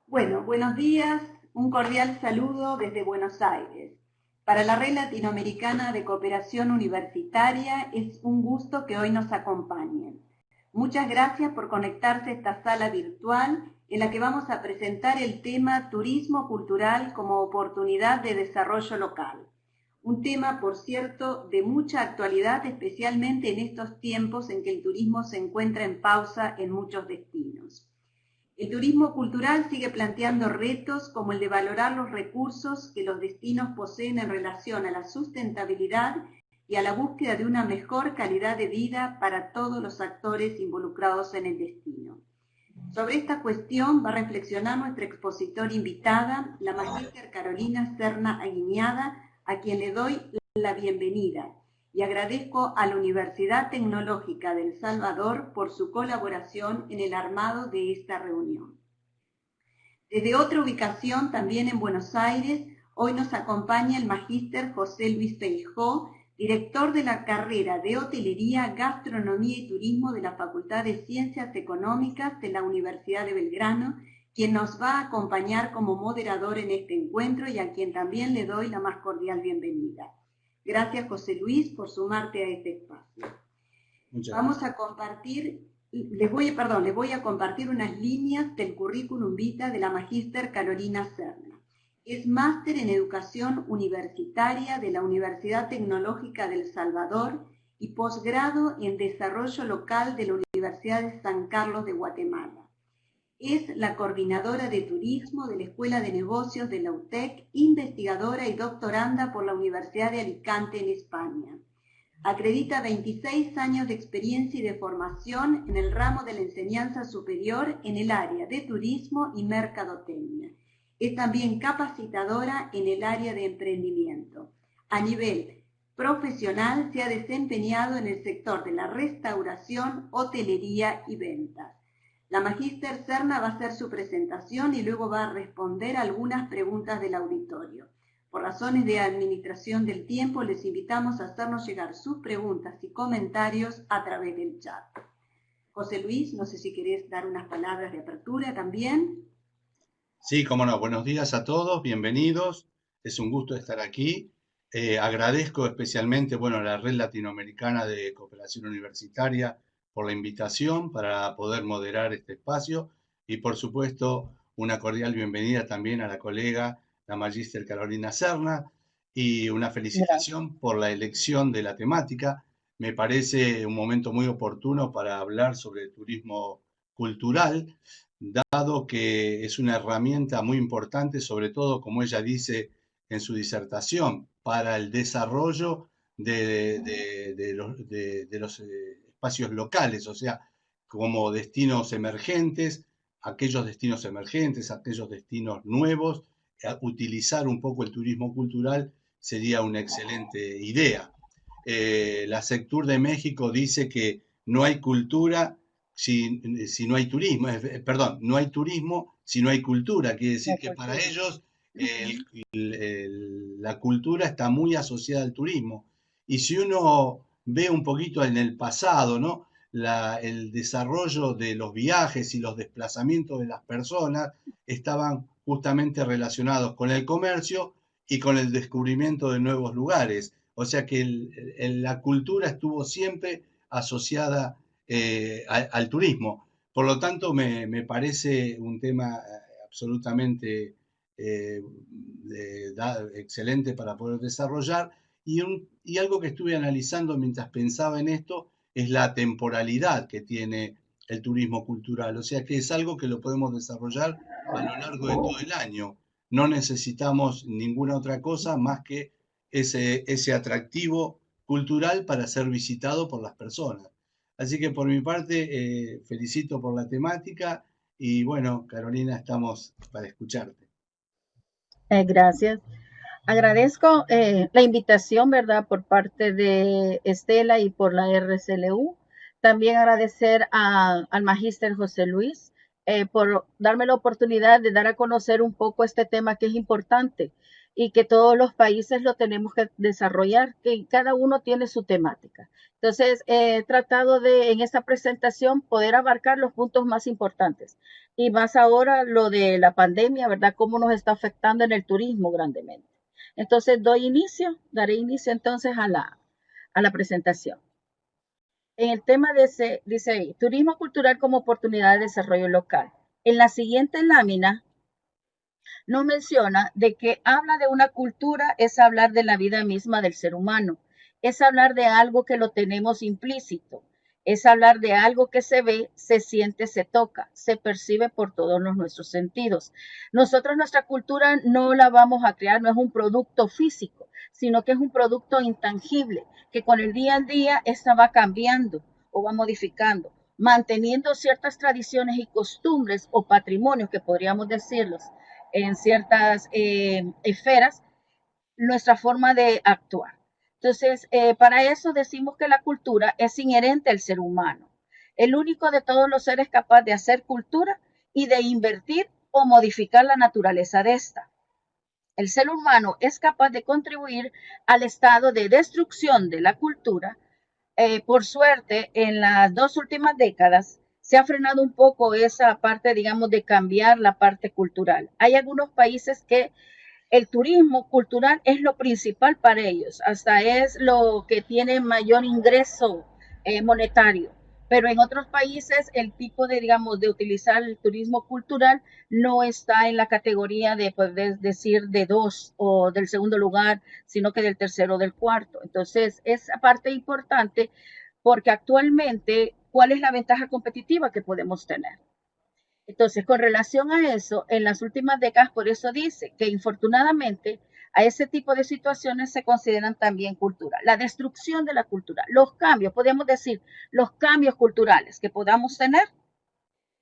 Bueno, buenos días, un cordial saludo desde Buenos Aires. Para la Red Latinoamericana de Cooperación Universitaria es un gusto que hoy nos acompañen. Muchas gracias por conectarse a esta sala virtual en la que vamos a presentar el tema Turismo Cultural como oportunidad de desarrollo local. Un tema, por cierto, de mucha actualidad, especialmente en estos tiempos en que el turismo se encuentra en pausa en muchos destinos. El turismo cultural sigue planteando retos como el de valorar los recursos que los destinos poseen en relación a la sustentabilidad y a la búsqueda de una mejor calidad de vida para todos los actores involucrados en el destino. Sobre esta cuestión va a reflexionar nuestra expositora invitada, la magíster Carolina Serna Aguiñada, a quien le doy la bienvenida y agradezco a la Universidad Tecnológica de El Salvador por su colaboración en el armado de esta reunión. Desde otra ubicación, también en Buenos Aires, hoy nos acompaña el magíster José Luis Feijó, director de la carrera de Hotelería, Gastronomía y Turismo de la Facultad de Ciencias Económicas de la Universidad de Belgrano, quien nos va a acompañar como moderador en este encuentro y a quien también le doy la más cordial bienvenida. Gracias, José Luis, por sumarte a este espacio. Vamos a compartir, les voy a compartir unas líneas del currículum vitae de la magíster Carolina Serna. Es máster en Educación Universitaria de la Universidad Tecnológica de El Salvador y posgrado en Desarrollo Local de la Universidad de San Carlos de Guatemala. Es la coordinadora de turismo de la Escuela de Negocios de la UTEC, investigadora y doctoranda por la Universidad de Alicante en España. Acredita 26 años de experiencia y de formación en el ramo de la enseñanza superior en el área de turismo y mercadotecnia. Es también capacitadora en el área de emprendimiento. A nivel profesional se ha desempeñado en el sector de la restauración, hotelería y ventas. La magíster Serna va a hacer su presentación y luego va a responder algunas preguntas del auditorio. Por razones de administración del tiempo, les invitamos a hacernos llegar sus preguntas y comentarios a través del chat. José Luis, no sé si querés dar unas palabras de apertura también. Sí, cómo no. Buenos días a todos, bienvenidos. Es un gusto estar aquí. Agradezco especialmente, a la Red Latinoamericana de Cooperación Universitaria por la invitación para poder moderar este espacio y, por supuesto, una cordial bienvenida también a la colega, la magíster Carolina Serna, y una felicitación por la elección de la temática. Me parece un momento muy oportuno para hablar sobre el turismo cultural, dado que es una herramienta muy importante, sobre todo, como ella dice en su disertación, para el desarrollo de los espacios locales, o sea, como destinos emergentes, aquellos destinos nuevos, utilizar un poco el turismo cultural sería una excelente idea. La Sectur de México dice que no hay cultura si no hay turismo, perdón, no hay turismo si no hay cultura. Quiere decir que para ellos la cultura está muy asociada al turismo. Y si uno ve un poquito en el pasado, ¿no? El desarrollo de los viajes y los desplazamientos de las personas estaban justamente relacionados con el comercio y con el descubrimiento de nuevos lugares. O sea que la cultura estuvo siempre asociada al turismo. Por lo tanto, me parece un tema absolutamente excelente para poder desarrollar. Y algo que estuve analizando mientras pensaba en esto es la temporalidad que tiene el turismo cultural. O sea que es algo que lo podemos desarrollar a lo largo de todo el año. No necesitamos ninguna otra cosa más que ese atractivo cultural para ser visitado por las personas. Así que por mi parte, felicito por la temática y bueno, Carolina, estamos para escucharte. Gracias. Agradezco la invitación, ¿verdad?, por parte de Estela y por la RCLU. También agradecer al magíster José Luis por darme la oportunidad de dar a conocer un poco este tema que es importante. y que todos los países lo tenemos que desarrollar, que cada uno tiene su temática. Entonces, he tratado de, en esta presentación, poder abarcar los puntos más importantes. Y más ahora lo de la pandemia, ¿verdad? Cómo nos está afectando en el turismo grandemente. Entonces, daré inicio entonces a la presentación. En el tema dice ahí, turismo cultural como oportunidad de desarrollo local. En la siguiente lámina nos menciona de que habla de una cultura, es hablar de la vida misma del ser humano, es hablar de algo que lo tenemos implícito, es hablar de algo que se ve, se siente, se toca, se percibe por todos nuestros sentidos. Nosotros nuestra cultura no la vamos a crear, no es un producto físico, sino que es un producto intangible, que con el día a día esta va cambiando o va modificando, manteniendo ciertas tradiciones y costumbres o patrimonios que podríamos decirlos en ciertas esferas, nuestra forma de actuar. Entonces, para eso decimos que la cultura es inherente al ser humano. El único de todos los seres capaz de hacer cultura y de invertir o modificar la naturaleza de esta. El ser humano es capaz de contribuir al estado de destrucción de la cultura. Por suerte, en las 2 últimas décadas se ha frenado un poco esa parte, digamos, de cambiar la parte cultural. Hay algunos países que el turismo cultural es lo principal para ellos, hasta es lo que tiene mayor ingreso monetario. Pero en otros países el tipo de, digamos, de utilizar el turismo cultural no está en la categoría de poder decir de 2 o del segundo lugar, sino que del tercero o del cuarto. Entonces, esa parte importante porque actualmente, ¿cuál es la ventaja competitiva que podemos tener? Entonces, con relación a eso, en las últimas décadas, por eso dice que infortunadamente a ese tipo de situaciones se consideran también cultura. La destrucción de la cultura, los cambios, podemos decir, los cambios culturales que podamos tener,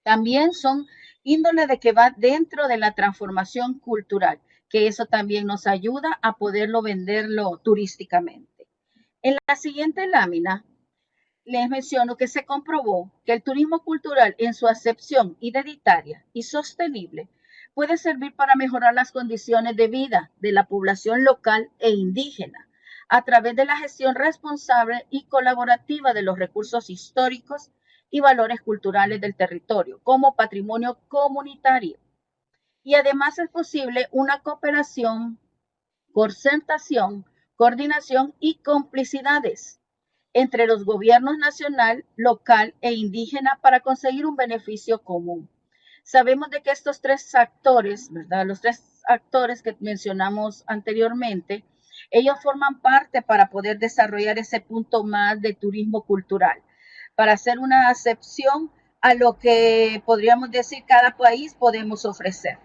también son índole de que va dentro de la transformación cultural, que eso también nos ayuda a poderlo venderlo turísticamente. En la siguiente lámina, les menciono que se comprobó que el turismo cultural en su acepción identitaria y sostenible puede servir para mejorar las condiciones de vida de la población local e indígena a través de la gestión responsable y colaborativa de los recursos históricos y valores culturales del territorio como patrimonio comunitario. Y además es posible una cooperación, concertación, coordinación y complicidades entre los gobiernos nacional, local e indígena para conseguir un beneficio común. Sabemos de que estos 3 actores, ¿verdad? Los 3 actores que mencionamos anteriormente, ellos forman parte para poder desarrollar ese punto más de turismo cultural, para hacer una acepción a lo que podríamos decir cada país podemos ofrecer.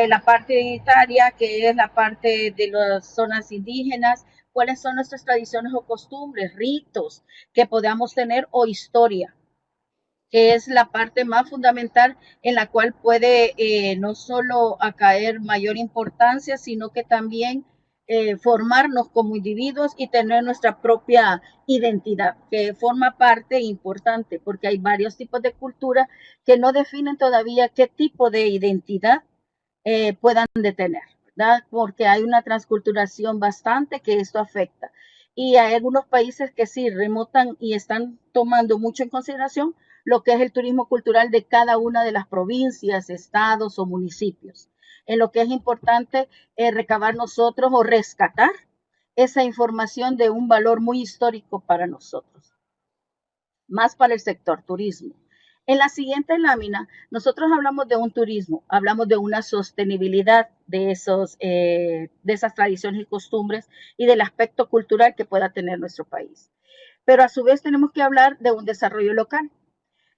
La parte identitaria, que es la parte de las zonas indígenas, cuáles son nuestras tradiciones o costumbres, ritos que podamos tener o historia, que es la parte más fundamental en la cual puede no solo acaer mayor importancia, sino que también formarnos como individuos y tener nuestra propia identidad, que forma parte importante, porque hay varios tipos de cultura que no definen todavía qué tipo de identidad puedan detener, ¿verdad? Porque hay una transculturación bastante que esto afecta. Y hay algunos países que sí remotan y están tomando mucho en consideración lo que es el turismo cultural de cada una de las provincias, estados o municipios. En lo que es importante recabar nosotros o rescatar esa información de un valor muy histórico para nosotros, más para el sector turismo. En la siguiente lámina, nosotros hablamos de un turismo, hablamos de una sostenibilidad de esas tradiciones y costumbres y del aspecto cultural que pueda tener nuestro país. Pero a su vez tenemos que hablar de un desarrollo local.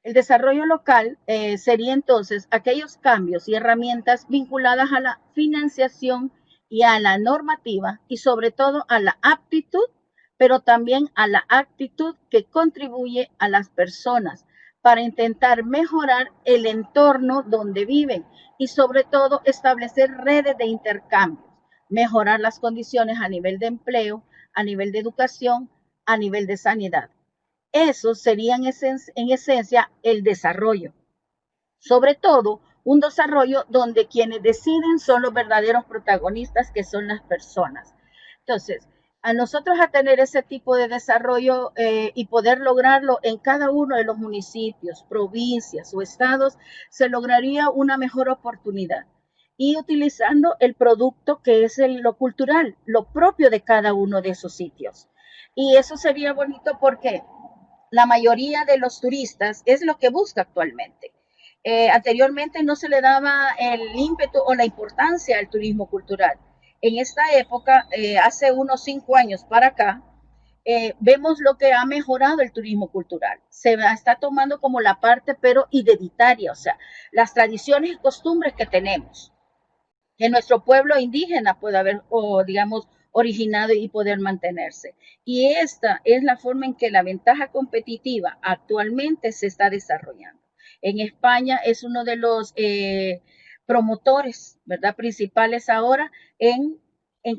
El desarrollo local sería entonces aquellos cambios y herramientas vinculadas a la financiación y a la normativa y sobre todo a la aptitud, pero también a la actitud que contribuye a las personas para intentar mejorar el entorno donde viven y sobre todo establecer redes de intercambios, mejorar las condiciones a nivel de empleo, a nivel de educación, a nivel de sanidad. Eso sería en esencia el desarrollo, sobre todo un desarrollo donde quienes deciden son los verdaderos protagonistas, que son las personas. Entonces, a nosotros a tener ese tipo de desarrollo y poder lograrlo en cada uno de los municipios, provincias o estados, se lograría una mejor oportunidad. Y utilizando el producto que es lo cultural, lo propio de cada uno de esos sitios. Y eso sería bonito porque la mayoría de los turistas es lo que busca actualmente. Anteriormente no se le daba el ímpetu o la importancia al turismo cultural. En esta época, hace unos 5 años para acá, vemos lo que ha mejorado el turismo cultural. Se está tomando como la parte, pero identitaria, o sea, las tradiciones y costumbres que tenemos, que nuestro pueblo indígena pueda haber, o digamos, originado y poder mantenerse. Y esta es la forma en que la ventaja competitiva actualmente se está desarrollando. En España es uno de los promotores, ¿verdad?, principales ahora en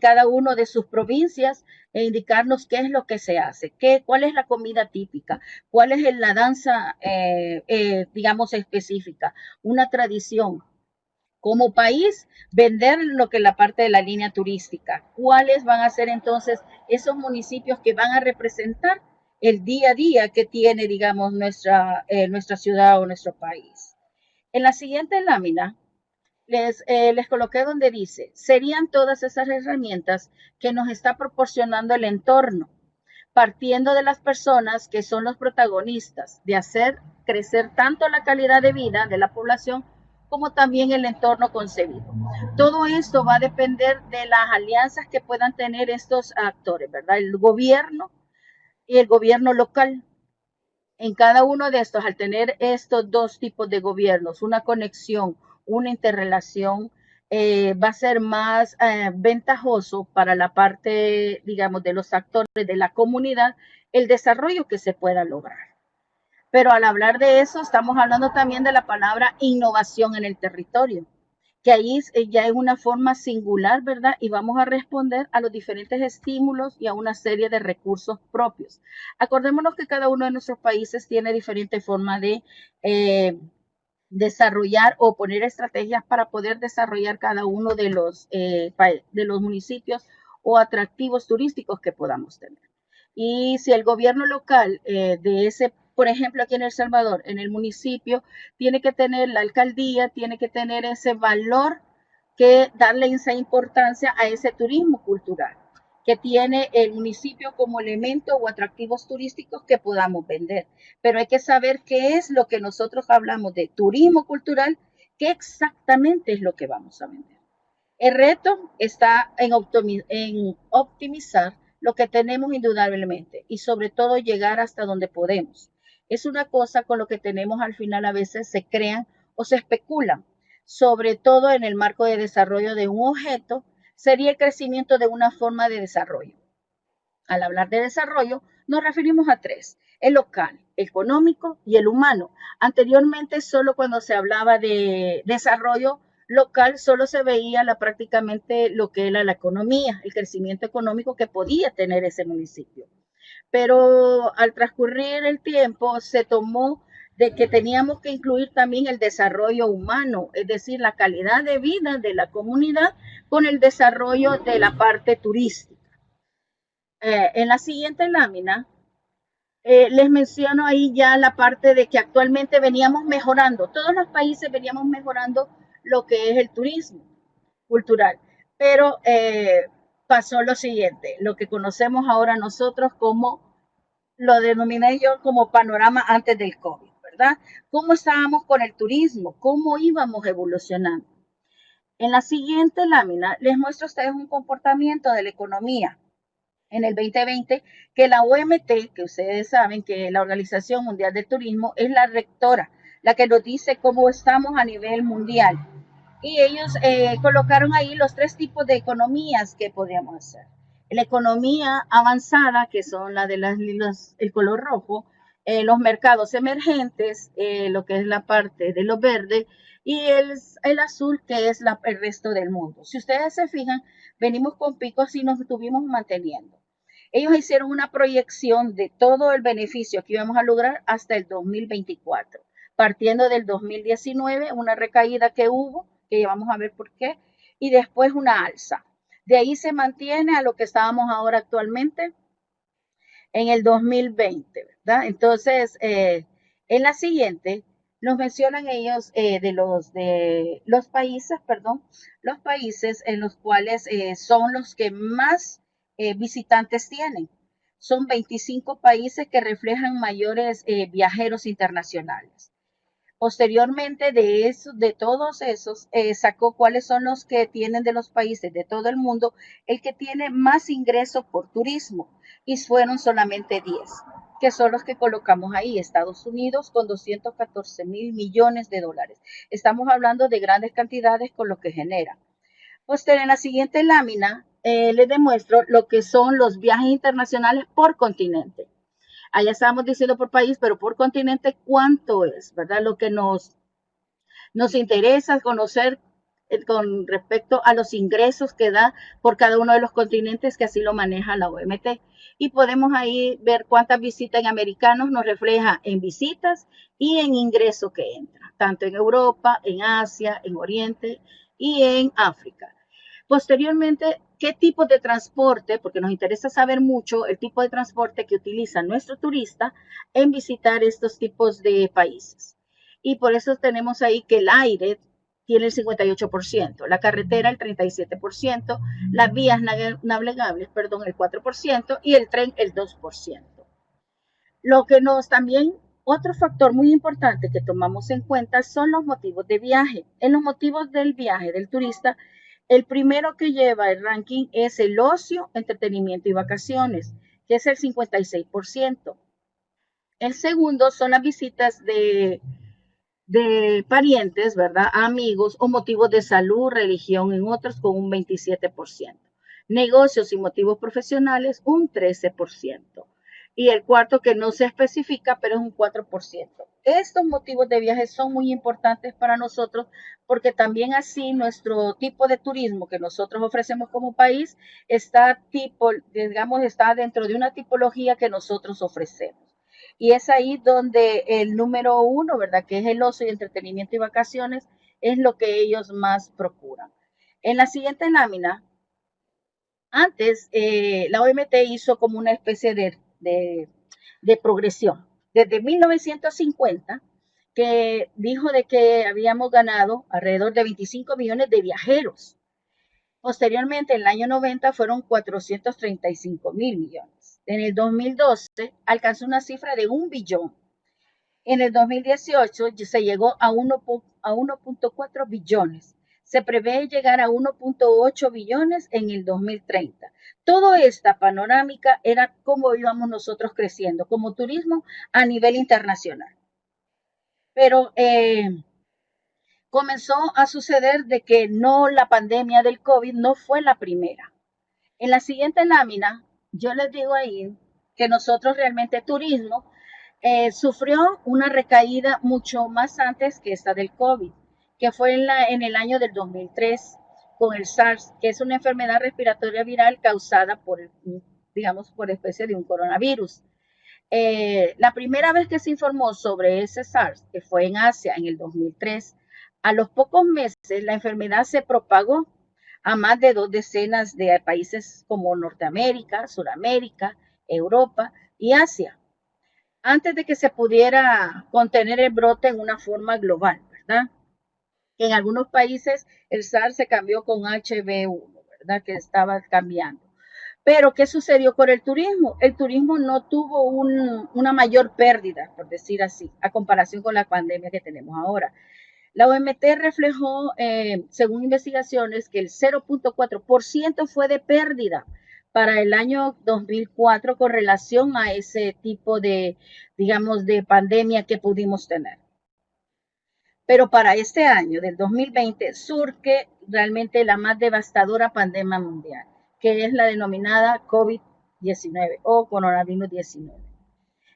cada una de sus provincias e indicarnos qué es lo que se hace, cuál es la comida típica, cuál es la danza, digamos, específica, una tradición. Como país, vender lo que es la parte de la línea turística. ¿Cuáles van a ser entonces esos municipios que van a representar el día a día que tiene, digamos, nuestra ciudad o nuestro país? En la siguiente lámina les coloqué donde dice, serían todas esas herramientas que nos está proporcionando el entorno, partiendo de las personas que son los protagonistas de hacer crecer tanto la calidad de vida de la población como también el entorno concebido. Todo esto va a depender de las alianzas que puedan tener estos actores, ¿verdad? El gobierno y el gobierno local. En cada uno de estos, al tener estos dos tipos de gobiernos, una conexión, una interrelación, va a ser más ventajoso para la parte, digamos, de los actores de la comunidad, el desarrollo que se pueda lograr. Pero al hablar de eso, estamos hablando también de la palabra innovación en el territorio, que ahí ya es una forma singular, ¿verdad? Y vamos a responder a los diferentes estímulos y a una serie de recursos propios. Acordémonos que cada uno de nuestros países tiene diferentes formas de desarrollar o poner estrategias para poder desarrollar cada uno de los municipios o atractivos turísticos que podamos tener. Y si el gobierno local de ese, por ejemplo, aquí en El Salvador, en el municipio, tiene que tener la alcaldía, tiene que tener ese valor, que darle esa importancia a ese turismo cultural que tiene el municipio como elemento o atractivos turísticos que podamos vender. Pero hay que saber qué es lo que nosotros hablamos de turismo cultural, qué exactamente es lo que vamos a vender. El reto está en optimizar lo que tenemos indudablemente y sobre todo llegar hasta donde podemos. Es una cosa con lo que tenemos al final a veces se crean o se especulan, sobre todo en el marco de desarrollo de un objeto, sería el crecimiento de una forma de desarrollo. Al hablar de desarrollo, nos referimos a tres: el local, el económico y el humano. Anteriormente, solo cuando se hablaba de desarrollo local, solo se veía prácticamente lo que era la economía, el crecimiento económico que podía tener ese municipio. Pero al transcurrir el tiempo, se tomó de que teníamos que incluir también el desarrollo humano, es decir, la calidad de vida de la comunidad con el desarrollo de la parte turística. En la siguiente lámina, les menciono ahí ya la parte de que actualmente veníamos mejorando, todos los países veníamos mejorando lo que es el turismo cultural, pero pasó lo siguiente, lo que conocemos ahora nosotros como, lo denominé yo como panorama antes del COVID, ¿verdad? ¿Cómo estábamos con el turismo? ¿Cómo íbamos evolucionando? En la siguiente lámina les muestro a ustedes un comportamiento de la economía en el 2020, que la OMT, que ustedes saben que la Organización Mundial del Turismo es la rectora, la que nos dice cómo estamos a nivel mundial. Y ellos colocaron ahí los tres tipos de economías que podríamos hacer. La economía avanzada, que son la de el color rojo, los mercados emergentes, lo que es la parte de lo verde, y el azul, que es el resto del mundo. Si ustedes se fijan, venimos con picos y nos estuvimos manteniendo. Ellos hicieron una proyección de todo el beneficio que íbamos a lograr hasta el 2024. partiendo del 2019, una recaída que hubo, que ya vamos a ver por qué, y después una alza. De ahí se mantiene a lo que estábamos ahora actualmente en el 2020, ¿verdad? Entonces, en la siguiente nos mencionan ellos de los países, perdón, los países en los cuales son los que más visitantes tienen. Son 25 países que reflejan mayores viajeros internacionales. Posteriormente de todos esos, sacó cuáles son los que tienen de los países de todo el mundo el que tiene más ingresos por turismo, y fueron solamente 10, que son los que colocamos ahí. Estados Unidos con 214 mil millones de dólares. Estamos hablando de grandes cantidades con lo que genera. En la siguiente lámina les demuestro lo que son los viajes internacionales por continente. Allá estábamos diciendo por país, pero por continente, ¿cuánto es? ¿Verdad? Lo que nos interesa conocer con respecto a los ingresos que da por cada uno de los continentes, que así lo maneja la OMT. Y podemos ahí ver cuántas visitas en americanos nos refleja en visitas y en ingreso que entra, tanto en Europa, en Asia, en Oriente y en África. Posteriormente, ¿qué tipo de transporte? Porque nos interesa saber mucho el tipo de transporte que utiliza nuestro turista en visitar estos tipos de países. Y por eso tenemos ahí que el aire tiene el 58%, la carretera el 37%, las vías navegables, perdón, el 4% y el tren el 2%. Lo que nos también, otro factor muy importante que tomamos en cuenta son los motivos de viaje. En los motivos del viaje del turista, el primero que lleva el ranking es el ocio, entretenimiento y vacaciones, que es el 56%. El segundo son las visitas de parientes, ¿verdad? Amigos o motivos de salud, religión, en otros con un 27%. Negocios y motivos profesionales, un 13%. Y el cuarto que no se especifica, pero es un 4%. Estos motivos de viaje son muy importantes para nosotros porque también así nuestro tipo de turismo que nosotros ofrecemos como país está dentro de una tipología que nosotros ofrecemos. Y es ahí donde el número uno, ¿verdad? Que es el ocio y entretenimiento y vacaciones, es lo que ellos más procuran. En la siguiente lámina, antes la OMT hizo como una especie de progresión. Desde 1950, que dijo de que habíamos ganado alrededor de 25 millones de viajeros. Posteriormente, en el año 90 fueron 435 mil millones. En el 2012 alcanzó una cifra de 1 billón. En el 2018 se llegó a 1.4 billones. Se prevé llegar a 1.8 billones en el 2030. Toda esta panorámica era cómo íbamos nosotros creciendo como turismo a nivel internacional. Pero comenzó a suceder de que la pandemia del COVID no fue la primera. En la siguiente lámina, yo les digo ahí que nosotros realmente turismo sufrió una recaída mucho más antes que esta del COVID, que fue en el año del 2003 con el SARS, que es una enfermedad respiratoria viral causada por especie de un coronavirus. La primera vez que se informó sobre ese SARS, que fue en Asia en el 2003, a los pocos meses la enfermedad se propagó a más de 2 decenas de países como Norteamérica, Suramérica, Europa y Asia, antes de que se pudiera contener el brote en una forma global, ¿verdad? En algunos países el SARS se cambió con HB1, ¿verdad? Que estaba cambiando. Pero, ¿qué sucedió con el turismo? El turismo no tuvo una mayor pérdida, por decir así, a comparación con la pandemia que tenemos ahora. La OMT reflejó, según investigaciones, que el 0.4% fue de pérdida para el año 2004 con relación a ese tipo de pandemia que pudimos tener. Pero para este año, del 2020, surge realmente la más devastadora pandemia mundial, que es la denominada COVID-19 o coronavirus 19.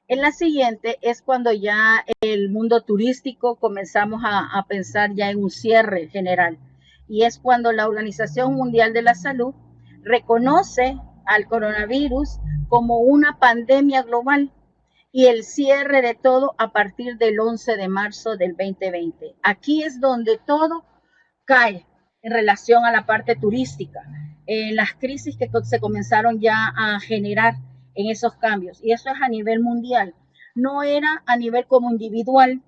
En la siguiente es cuando ya el mundo turístico comenzamos a pensar ya en un cierre general. Y es cuando la Organización Mundial de la Salud reconoce al coronavirus como una pandemia global y el cierre de todo a partir del 11 de marzo del 2020. Aquí es donde todo cae en relación a la parte turística, las crisis que se comenzaron ya a generar en esos cambios. Y eso es a nivel mundial. No era a nivel como individual,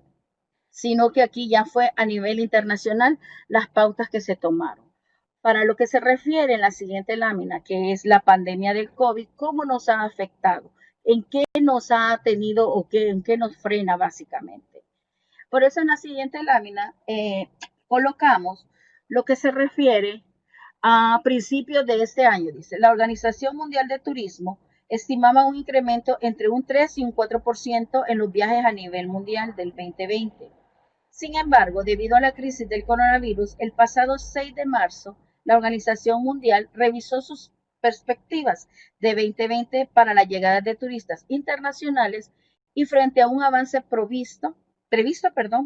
sino que aquí ya fue a nivel internacional las pautas que se tomaron. Para lo que se refiere en la siguiente lámina, que es la pandemia del COVID, ¿cómo nos ha afectado? ¿En qué nos ha tenido o en qué nos frena básicamente? Por eso en la siguiente lámina colocamos lo que se refiere a principios de este año. Dice, la Organización Mundial de Turismo estimaba un incremento entre un 3 y un 4% en los viajes a nivel mundial del 2020. Sin embargo, debido a la crisis del coronavirus, el pasado 6 de marzo, la Organización Mundial revisó sus perspectivas de 2020 para la llegada de turistas internacionales y frente a un avance previsto,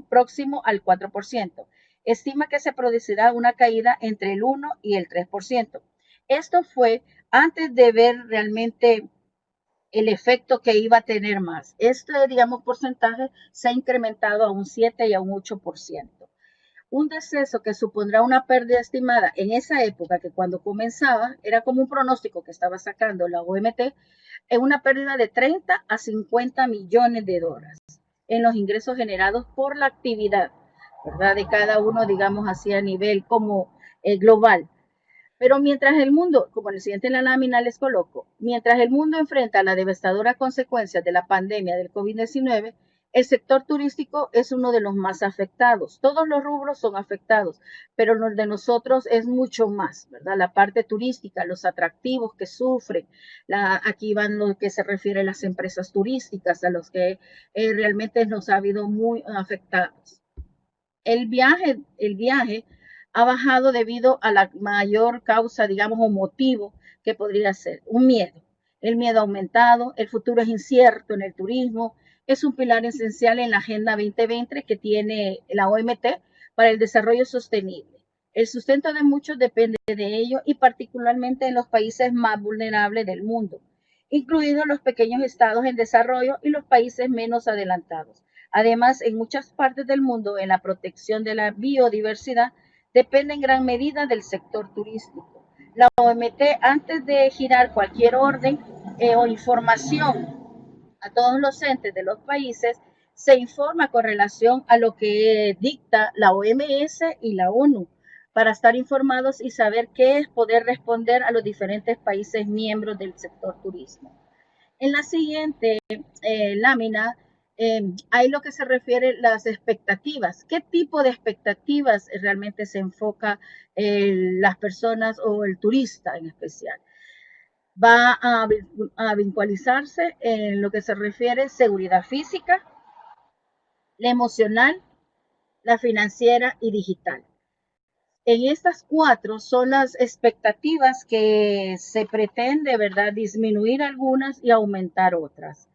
próximo al 4%. Estima que se producirá una caída entre el 1 y el 3%. Esto fue antes de ver realmente el efecto que iba a tener más. Este, digamos, porcentaje se ha incrementado a un 7 y a un 8%. Un deceso que supondrá una pérdida estimada en esa época, que cuando comenzaba era como un pronóstico que estaba sacando la OMT, en una pérdida de 30 a 50 millones de dólares en los ingresos generados por la actividad, ¿verdad? De cada uno, digamos así, a nivel como global. Pero mientras el mundo, como en el siguiente en la lámina les coloco, mientras el mundo enfrenta la devastadora consecuencia de la pandemia del COVID-19, el sector turístico es uno de los más afectados. Todos los rubros son afectados, pero los de nosotros es mucho más, ¿verdad? La parte turística, los atractivos que sufren, aquí van lo que se refiere a las empresas turísticas, a los que realmente nos ha habido muy afectados. El viaje ha bajado debido a la mayor causa, digamos, o motivo que podría ser un miedo. El miedo ha aumentado, el futuro es incierto en el turismo, es un pilar esencial en la Agenda 2020 que tiene la OMT para el desarrollo sostenible. El sustento de muchos depende de ello y particularmente en los países más vulnerables del mundo, incluidos los pequeños estados en desarrollo y los países menos adelantados. Además, en muchas partes del mundo, en la protección de la biodiversidad, depende en gran medida del sector turístico. La OMT, antes de girar cualquier orden o información a todos los entes de los países, se informa con relación a lo que dicta la OMS y la ONU, para estar informados y saber qué es poder responder a los diferentes países miembros del sector turismo. En la siguiente lámina hay lo que se refiere a las expectativas. ¿Qué tipo de expectativas realmente se enfoca las personas o el turista en especial? Va a vinculizarse en lo que se refiere a seguridad física, la emocional, la financiera y digital. En estas cuatro son las expectativas que se pretende, ¿verdad?, disminuir algunas y aumentar otras.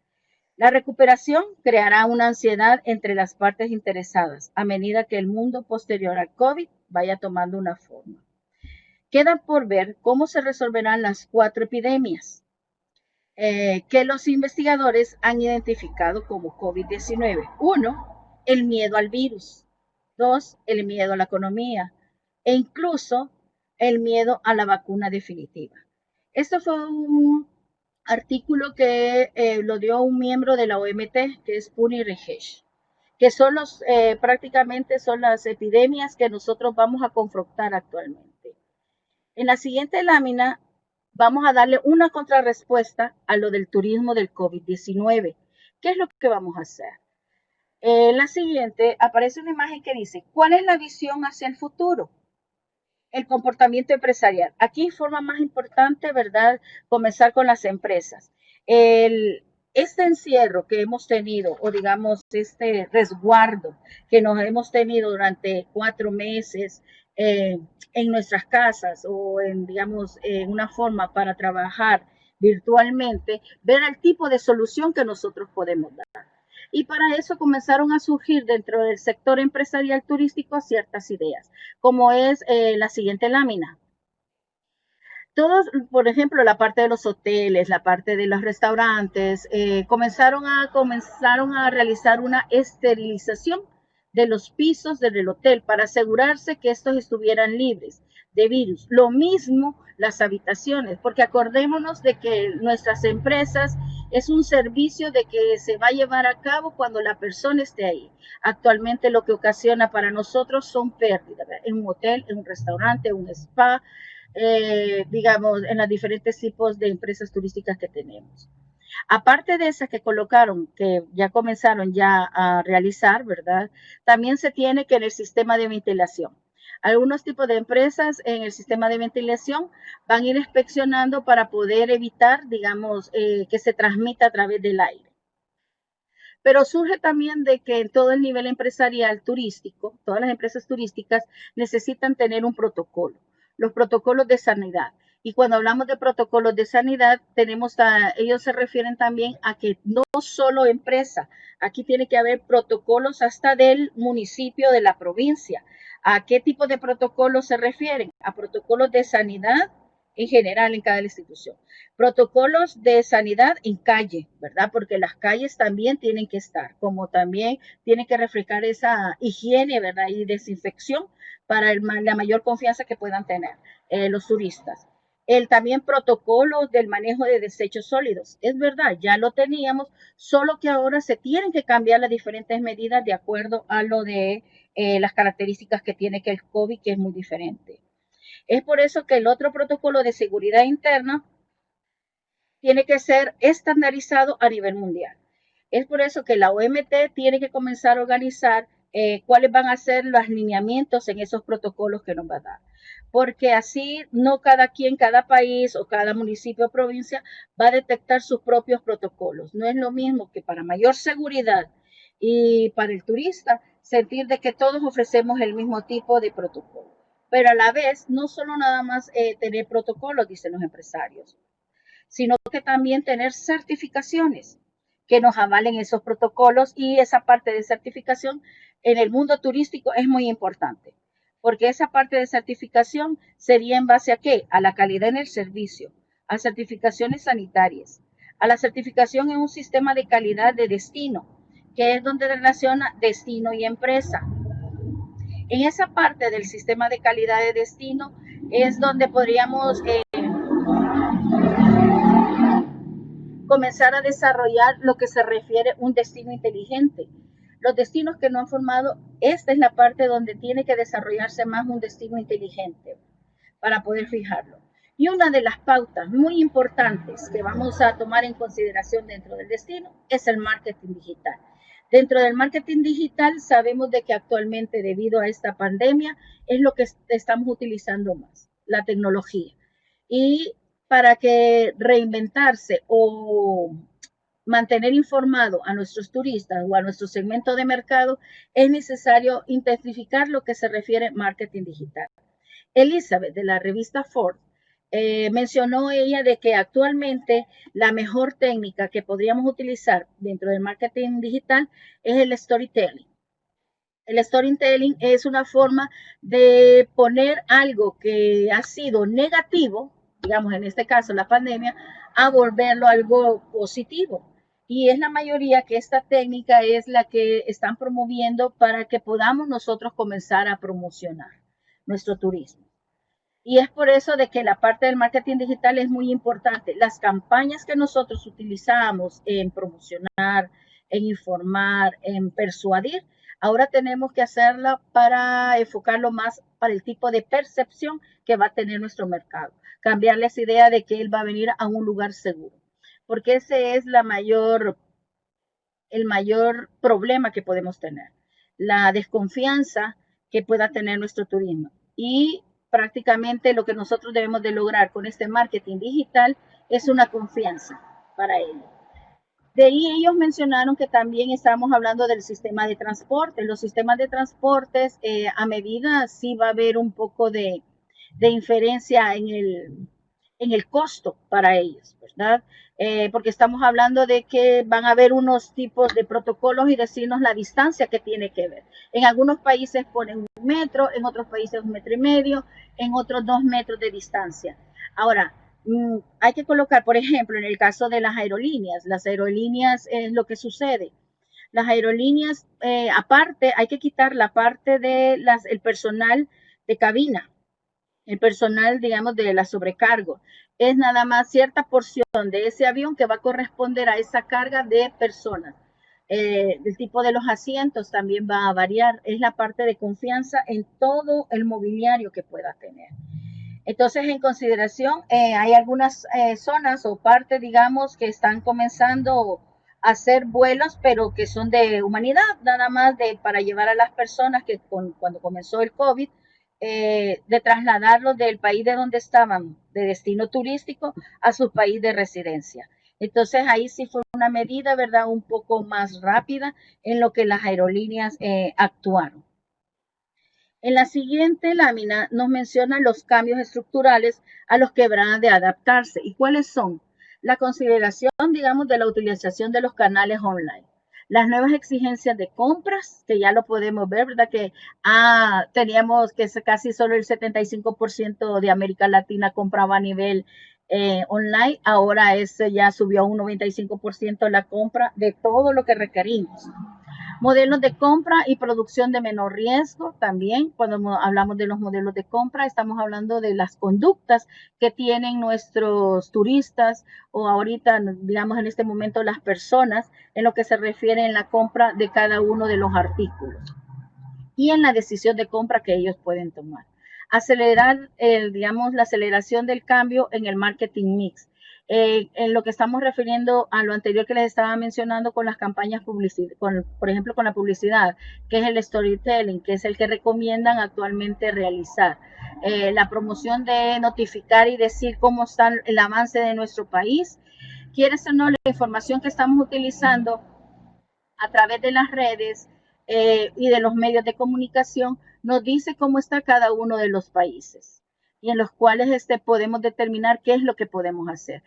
La recuperación creará una ansiedad entre las partes interesadas a medida que el mundo posterior al COVID vaya tomando una forma. Queda por ver cómo se resolverán las cuatro epidemias que los investigadores han identificado como COVID-19. 1, el miedo al virus. 2, el miedo a la economía. E incluso el miedo a la vacuna definitiva. Esto fue un artículo que lo dio un miembro de la OMT, que es Puni Rijesh, que son prácticamente son las epidemias que nosotros vamos a confrontar actualmente. En la siguiente lámina vamos a darle una contrarrespuesta a lo del turismo del COVID-19. ¿Qué es lo que vamos a hacer? En la siguiente aparece una imagen que dice, ¿cuál es la visión hacia el futuro? El comportamiento empresarial. Aquí forma más importante, ¿verdad?, comenzar con las empresas. Este encierro que hemos tenido, o digamos, este resguardo que nos hemos tenido durante 4 meses en nuestras casas o en, digamos, en una forma para trabajar virtualmente, ver el tipo de solución que nosotros podemos dar. Y para eso comenzaron a surgir dentro del sector empresarial turístico ciertas ideas, como es la siguiente lámina. Todos, por ejemplo, la parte de los hoteles, la parte de los restaurantes, comenzaron a realizar una esterilización de los pisos del hotel para asegurarse que estos estuvieran libres de virus. Lo mismo las habitaciones, porque acordémonos de que nuestras empresas es un servicio de que se va a llevar a cabo cuando la persona esté ahí. Actualmente lo que ocasiona para nosotros son pérdidas, ¿verdad? En un hotel, en un restaurante, un spa, digamos, en los diferentes tipos de empresas turísticas que tenemos. Aparte de esas que colocaron, que ya comenzaron ya a realizar, ¿verdad? También se tiene que en el sistema de ventilación. Algunos tipos de empresas en el sistema de ventilación van a ir inspeccionando para poder evitar, digamos, que se transmita a través del aire. Pero surge también de que en todo el nivel empresarial turístico, todas las empresas turísticas necesitan tener un protocolo, los protocolos de sanidad. Y cuando hablamos de protocolos de sanidad, ellos se refieren también a que no solo empresa, aquí tiene que haber protocolos hasta del municipio, de la provincia. ¿A qué tipo de protocolos se refieren? A protocolos de sanidad en general en cada institución. Protocolos de sanidad en calle, ¿verdad? Porque las calles también tienen que estar, como también tienen que reflejar esa higiene, ¿verdad? Y desinfección para la mayor confianza que puedan tener los turistas. También protocolo del manejo de desechos sólidos. Es verdad, ya lo teníamos, solo que ahora se tienen que cambiar las diferentes medidas de acuerdo a lo de las características que tiene que el COVID, que es muy diferente. Es por eso que el otro protocolo de seguridad interna tiene que ser estandarizado a nivel mundial. Es por eso que la OMT tiene que comenzar a organizar cuáles van a ser los lineamientos en esos protocolos que nos va a dar. Porque así no cada país o cada municipio o provincia va a detectar sus propios protocolos. No es lo mismo que para mayor seguridad y para el turista sentir de que todos ofrecemos el mismo tipo de protocolo. Pero a la vez, no solo nada más tener protocolos, dicen los empresarios, sino que también tener certificaciones que nos avalen esos protocolos, y esa parte de certificación en el mundo turístico es muy importante, porque esa parte de certificación sería en base a ¿qué? A la calidad en el servicio, a certificaciones sanitarias, a la certificación en un sistema de calidad de destino, que es donde relaciona destino y empresa. En esa parte del sistema de calidad de destino es donde podríamos comenzar a desarrollar lo que se refiere a un destino inteligente. Los destinos que no han formado, esta es la parte donde tiene que desarrollarse más un destino inteligente para poder fijarlo. Y una de las pautas muy importantes que vamos a tomar en consideración dentro del destino es el marketing digital. Dentro del marketing digital sabemos de que actualmente, debido a esta pandemia, es lo que estamos utilizando más, la tecnología. Y para que reinventarse o mantener informado a nuestros turistas o a nuestro segmento de mercado, es necesario intensificar lo que se refiere a marketing digital. Elizabeth, de la revista Forbes, mencionó ella de que actualmente la mejor técnica que podríamos utilizar dentro del marketing digital es el storytelling. El storytelling es una forma de poner algo que ha sido negativo, digamos en este caso la pandemia, a volverlo algo positivo. Y es la mayoría que esta técnica es la que están promoviendo para que podamos nosotros comenzar a promocionar nuestro turismo. Y es por eso de que la parte del marketing digital es muy importante. Las campañas que nosotros utilizamos en promocionar, en informar, en persuadir, ahora tenemos que hacerla para enfocarlo más para el tipo de percepción que va a tener nuestro mercado. Cambiarle esa idea de que él va a venir a un lugar seguro. Porque ese es el mayor problema que podemos tener. La desconfianza que pueda tener nuestro turismo. Y prácticamente lo que nosotros debemos de lograr con este marketing digital es una confianza para ellos. De ahí ellos mencionaron que también estamos hablando del sistema de transporte. Los sistemas de transportes, a medida sí va a haber un poco de inferencia en el costo para ellos, ¿verdad? Porque estamos hablando de que van a haber unos tipos de protocolos y decirnos la distancia que tiene que ver. En algunos países ponen 1 metro, en otros países 1,5 metros, en otros 2 metros de distancia. Ahora, hay que colocar, por ejemplo, en el caso de las aerolíneas es lo que sucede. Las aerolíneas, aparte, hay que quitar la parte de el personal de cabina, el personal, digamos, de la sobrecargo. Es nada más cierta porción de ese avión que va a corresponder a esa carga de personas. El tipo de los asientos también va a variar. Es la parte de confianza en todo el mobiliario que pueda tener. Entonces, en consideración, hay algunas zonas o partes, digamos, que están comenzando a hacer vuelos, pero que son de humanidad, nada más para llevar a las personas que cuando comenzó el COVID, de trasladarlos del país de donde estaban, de destino turístico, a su país de residencia. Entonces, ahí sí fue una medida, ¿verdad?, un poco más rápida en lo que las aerolíneas actuaron. En la siguiente lámina nos menciona los cambios estructurales a los que habrán de adaptarse. ¿Y cuáles son? La consideración, digamos, de la utilización de los canales online. Las nuevas exigencias de compras, que ya lo podemos ver, ¿verdad? Que teníamos que casi solo el 75% de América Latina compraba a nivel online. Ahora eso ya subió a un 95% la compra de todo lo que requerimos. Modelos de compra y producción de menor riesgo también. Cuando hablamos de los modelos de compra, estamos hablando de las conductas que tienen nuestros turistas o ahorita, digamos, en este momento las personas en lo que se refiere en la compra de cada uno de los artículos y en la decisión de compra que ellos pueden tomar. Acelerar, digamos, la aceleración del cambio en el marketing mix. En lo que estamos refiriendo a lo anterior que les estaba mencionando con las campañas publicitarias, por ejemplo, con la publicidad, que es el storytelling, que es el que recomiendan actualmente realizar. La promoción de notificar y decir cómo está el avance de nuestro país. ¿Quieres o no la información que estamos utilizando a través de las redes y de los medios de comunicación? Nos dice cómo está cada uno de los países y en los cuales podemos determinar qué es lo que podemos hacer.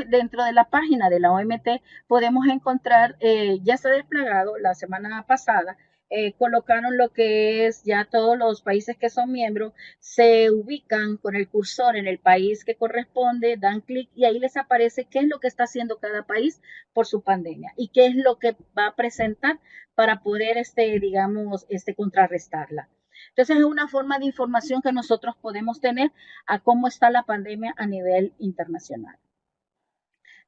Dentro de la página de la OMT podemos encontrar, ya está desplegado la semana pasada, colocaron lo que es ya todos los países que son miembros, se ubican con el cursor en el país que corresponde, dan clic y ahí les aparece qué es lo que está haciendo cada país por su pandemia y qué es lo que va a presentar para poder, digamos, contrarrestarla. Entonces es una forma de información que nosotros podemos tener a cómo está la pandemia a nivel internacional.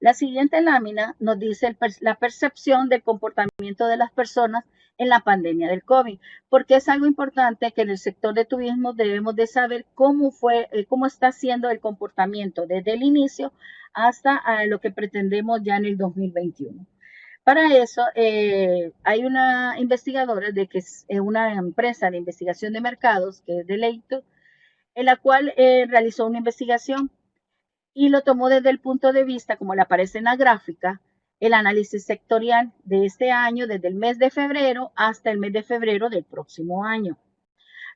La siguiente lámina nos dice la percepción del comportamiento de las personas en la pandemia del COVID, porque es algo importante que en el sector de turismo debemos de saber cómo está siendo el comportamiento desde el inicio hasta lo que pretendemos ya en el 2021. Para eso, hay una investigadora que es una empresa de investigación de mercados, que es Deloitte, en la cual realizó una investigación y lo tomó desde el punto de vista, como le aparece en la gráfica, el análisis sectorial de este año, desde el mes de febrero hasta el mes de febrero del próximo año.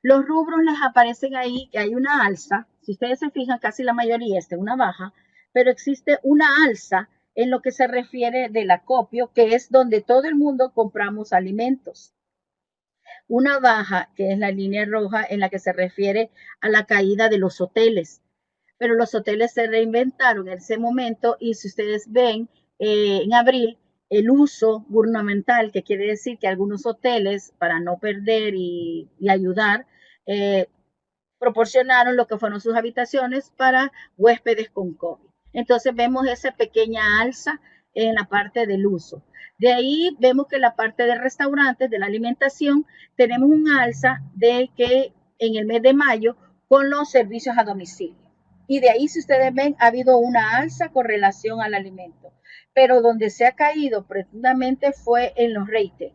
Los rubros les aparecen ahí que hay una alza, si ustedes se fijan, casi la mayoría es de una baja, pero existe una alza en lo que se refiere del acopio, que es donde todo el mundo compramos alimentos. Una baja, que es la línea roja, en la que se refiere a la caída de los hoteles. Pero los hoteles se reinventaron en ese momento y si ustedes ven, en abril, el uso gubernamental, que quiere decir que algunos hoteles, para no perder y ayudar, proporcionaron lo que fueron sus habitaciones para huéspedes con COVID. Entonces vemos esa pequeña alza en la parte del uso. De ahí vemos que la parte de restaurantes, de la alimentación, tenemos un alza de que en el mes de mayo con los servicios a domicilio. Y de ahí, si ustedes ven, ha habido una alza con relación al alimento. Pero donde se ha caído profundamente fue en los retail,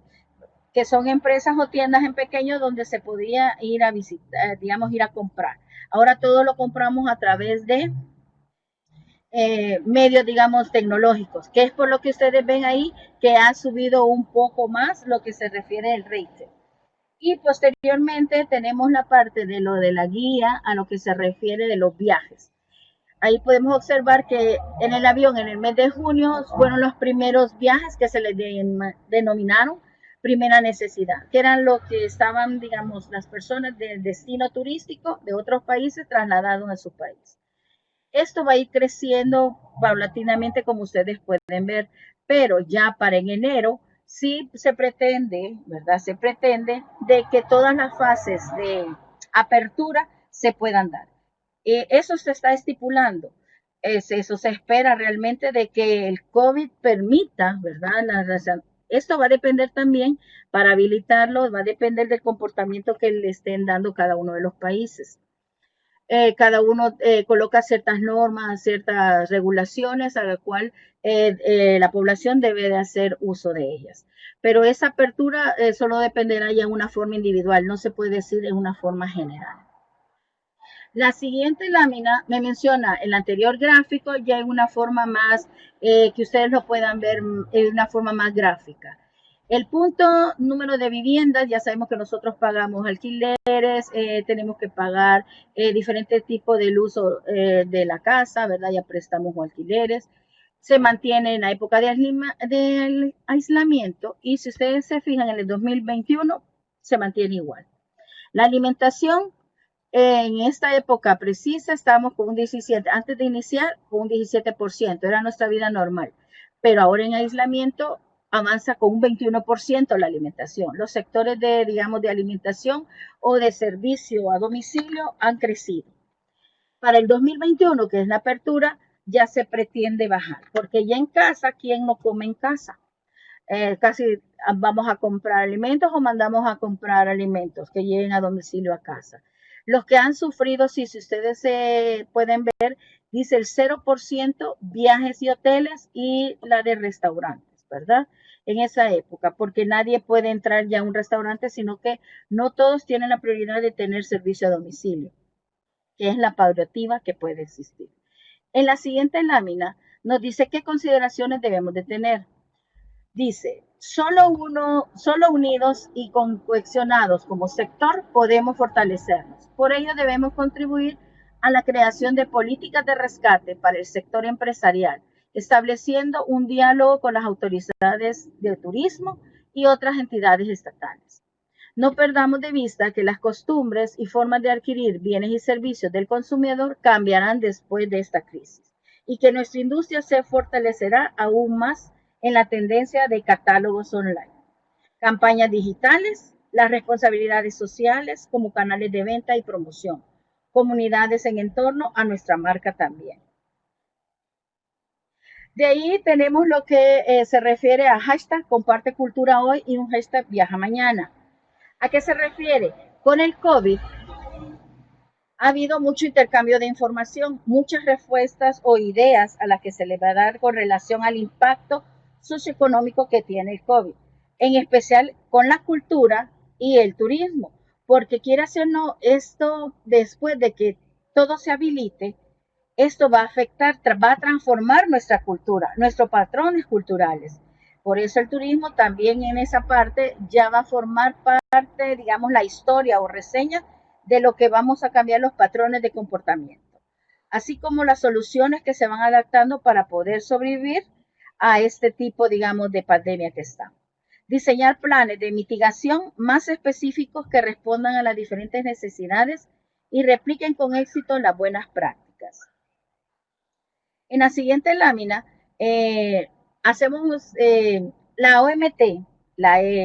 que son empresas o tiendas en pequeño donde se podía ir a visitar, digamos, ir a comprar. Ahora todo lo compramos a través de medios, digamos, tecnológicos, que es por lo que ustedes ven ahí que ha subido un poco más lo que se refiere al retail. Y posteriormente tenemos la parte de lo de la guía a lo que se refiere de los viajes. Ahí podemos observar que en el avión, en el mes de junio, fueron los primeros viajes que se les denominaron primera necesidad, que eran lo que estaban, digamos, las personas del destino turístico de otros países trasladados a su país. Esto va a ir creciendo paulatinamente, como ustedes pueden ver, pero ya para en enero sí se pretende, ¿verdad? Se pretende de que todas las fases de apertura se puedan dar. Eso se está estipulando. Eso se espera realmente de que el COVID permita, ¿verdad? Esto va a depender también, para habilitarlo, va a depender del comportamiento que le estén dando cada uno de los países. Cada uno coloca ciertas normas, ciertas regulaciones a la cual la población debe de hacer uso de ellas. Pero esa apertura solo dependerá ya en una forma individual, no se puede decir en una forma general. La siguiente lámina me menciona el anterior gráfico ya en una forma más, que ustedes lo puedan ver en una forma más gráfica. El punto número de viviendas, ya sabemos que nosotros pagamos alquileres, tenemos que pagar diferentes tipos del uso de la casa, ¿verdad? Ya préstamos o alquileres. Se mantiene en la época de aislamiento y si ustedes se fijan en el 2021 se mantiene igual. La alimentación en esta época precisa estábamos con un 17%, antes de iniciar con un 17%, era nuestra vida normal, pero ahora en aislamiento avanza con un 21% la alimentación. Los sectores de, digamos, de alimentación o de servicio a domicilio han crecido. Para el 2021, que es la apertura, ya se pretende bajar, porque ya en casa, ¿quién no come en casa? Casi vamos a comprar alimentos o mandamos a comprar alimentos que lleguen a domicilio a casa. Los que han sufrido, si ustedes pueden ver, dice el 0% viajes y hoteles y la de restaurantes, ¿verdad? En esa época, porque nadie puede entrar ya a un restaurante, sino que no todos tienen la prioridad de tener servicio a domicilio, que es la paliativa que puede existir. En la siguiente lámina nos dice qué consideraciones debemos de tener. Dice, solo unidos y cohesionados como sector podemos fortalecernos. Por ello debemos contribuir a la creación de políticas de rescate para el sector empresarial, estableciendo un diálogo con las autoridades de turismo y otras entidades estatales. No perdamos de vista que las costumbres y formas de adquirir bienes y servicios del consumidor cambiarán después de esta crisis y que nuestra industria se fortalecerá aún más en la tendencia de catálogos online, campañas digitales, las responsabilidades sociales como canales de venta y promoción, comunidades en entorno a nuestra marca también. De ahí tenemos lo que se refiere a hashtag comparte cultura hoy y un hashtag viaja mañana. ¿A qué se refiere? Con el COVID ha habido mucho intercambio de información, muchas respuestas o ideas a las que se le va a dar con relación al impacto socioeconómico que tiene el COVID, en especial con la cultura y el turismo, porque quiera o no, esto después de que todo se habilite, esto va a afectar, va a transformar nuestra cultura, nuestros patrones culturales. Por eso el turismo también en esa parte ya va a formar parte, digamos, la historia o reseña de lo que vamos a cambiar los patrones de comportamiento, así como las soluciones que se van adaptando para poder sobrevivir a este tipo, digamos, de pandemia que estamos. Diseñar planes de mitigación más específicos que respondan a las diferentes necesidades y repliquen con éxito las buenas prácticas. En la siguiente lámina, hacemos la OMT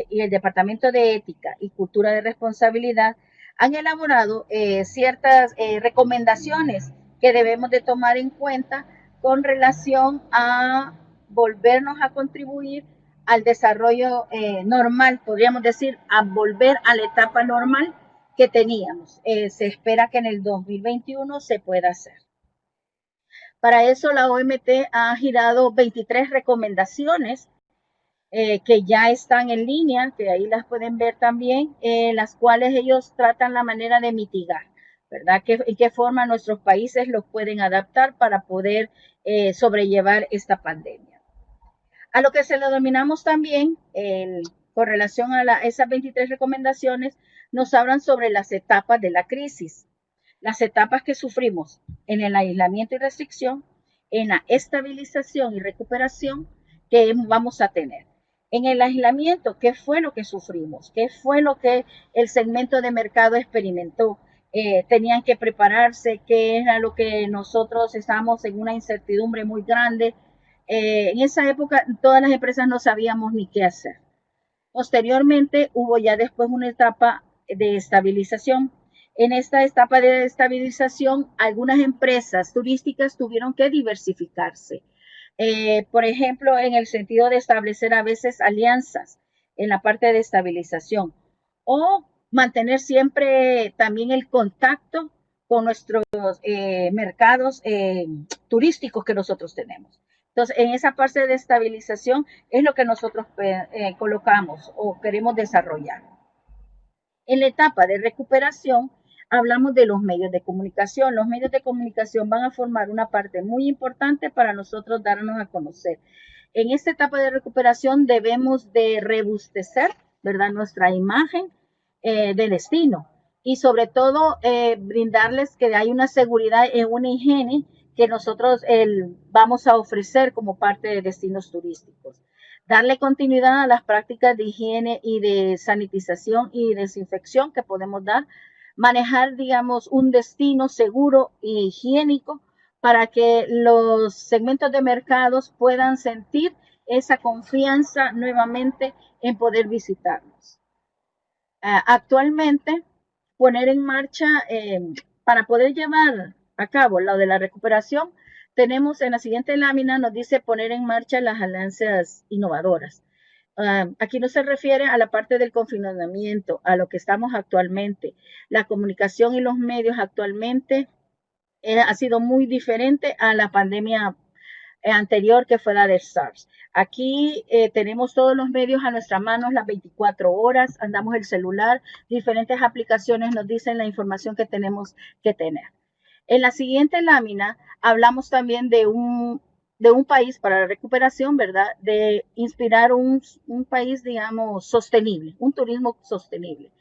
y el Departamento de Ética y Cultura de Responsabilidad han elaborado ciertas recomendaciones que debemos de tomar en cuenta con relación a volvernos a contribuir al desarrollo normal, podríamos decir, a volver a la etapa normal que teníamos. Se espera que en el 2021 se pueda hacer. Para eso la OMT ha girado 23 recomendaciones que ya están en línea, que ahí las pueden ver también, las cuales ellos tratan la manera de mitigar, ¿verdad? En qué forma nuestros países los pueden adaptar para poder sobrellevar esta pandemia. A lo que se le denominamos también, con relación a esas 23 recomendaciones, nos hablan sobre las etapas de la crisis, las etapas que sufrimos en el aislamiento y restricción, en la estabilización y recuperación que vamos a tener. En el aislamiento, ¿qué fue lo que sufrimos? ¿Qué fue lo que el segmento de mercado experimentó? tenían que prepararse, que era lo que nosotros estábamos en una incertidumbre muy grande. En esa época todas las empresas no sabíamos ni qué hacer. Posteriormente hubo ya después una etapa de estabilización. En esta etapa de estabilización, algunas empresas turísticas tuvieron que diversificarse. Por ejemplo, en el sentido de establecer a veces alianzas en la parte de estabilización o mantener siempre también el contacto con nuestros mercados turísticos que nosotros tenemos. Entonces, en esa parte de estabilización es lo que nosotros colocamos o queremos desarrollar. En la etapa de recuperación, hablamos de los medios de comunicación. Los medios de comunicación van a formar una parte muy importante para nosotros darnos a conocer. En esta etapa de recuperación debemos de robustecer, ¿verdad?, nuestra imagen de destino y sobre todo brindarles que hay una seguridad en una higiene que nosotros vamos a ofrecer como parte de destinos turísticos. Darle continuidad a las prácticas de higiene y de sanitización y desinfección que podemos dar, manejar, digamos, un destino seguro e higiénico para que los segmentos de mercados puedan sentir esa confianza nuevamente en poder visitarnos. Actualmente, poner en marcha, para poder llevar a cabo lo de la recuperación, tenemos en la siguiente lámina, nos dice poner en marcha las alianzas innovadoras. Aquí no se refiere a la parte del confinamiento, a lo que estamos actualmente. La comunicación y los medios actualmente ha sido muy diferente a la pandemia anterior que fue la del SARS. Aquí tenemos todos los medios a nuestras manos las 24 horas, andamos el celular, diferentes aplicaciones nos dicen la información que tenemos que tener. En la siguiente lámina hablamos también de un país para la recuperación, ¿verdad? De inspirar un país, digamos, sostenible, un turismo sostenible.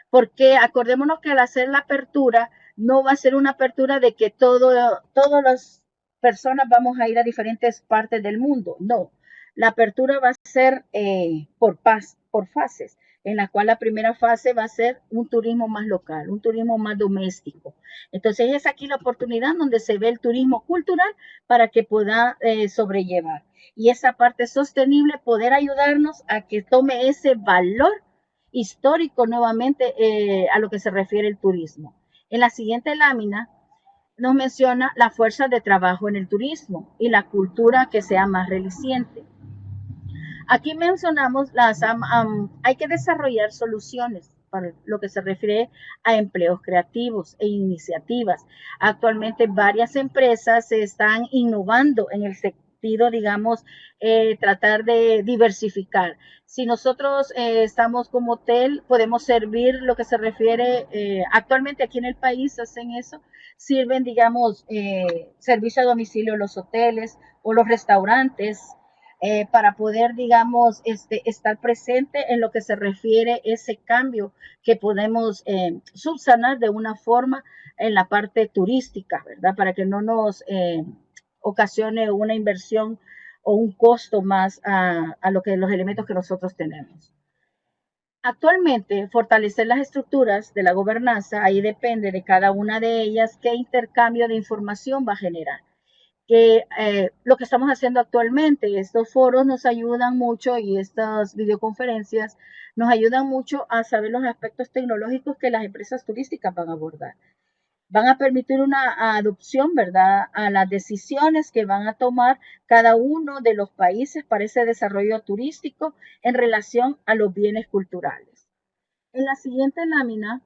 Porque acordémonos que al hacer la apertura, no va a ser una apertura de que todas las personas vamos a ir a diferentes partes del mundo. No, la apertura va a ser por fases, en la cual la primera fase va a ser un turismo más local, un turismo más doméstico. Entonces es aquí la oportunidad donde se ve el turismo cultural para que pueda sobrellevar. Y esa parte sostenible, poder ayudarnos a que tome ese valor histórico nuevamente a lo que se refiere el turismo. En la siguiente lámina nos menciona la fuerza de trabajo en el turismo y la cultura que sea más resiliente. Aquí mencionamos hay que desarrollar soluciones para lo que se refiere a empleos creativos e iniciativas. Actualmente varias empresas se están innovando en el sentido, digamos, tratar de diversificar. Si nosotros estamos como hotel, podemos servir lo que se refiere, actualmente aquí en el país hacen eso, sirven, digamos, servicio a domicilio los hoteles o los restaurantes, para poder, digamos, estar presente en lo que se refiere ese cambio que podemos subsanar de una forma en la parte turística, ¿verdad? Para que no nos ocasione una inversión o un costo más a lo que los elementos que nosotros tenemos. Actualmente, fortalecer las estructuras de la gobernanza, ahí depende de cada una de ellas qué intercambio de información va a generar. Que lo que estamos haciendo actualmente, estos foros nos ayudan mucho y estas videoconferencias nos ayudan mucho a saber los aspectos tecnológicos que las empresas turísticas van a abordar. Van a permitir una adopción, ¿verdad?, a las decisiones que van a tomar cada uno de los países para ese desarrollo turístico en relación a los bienes culturales. En la siguiente lámina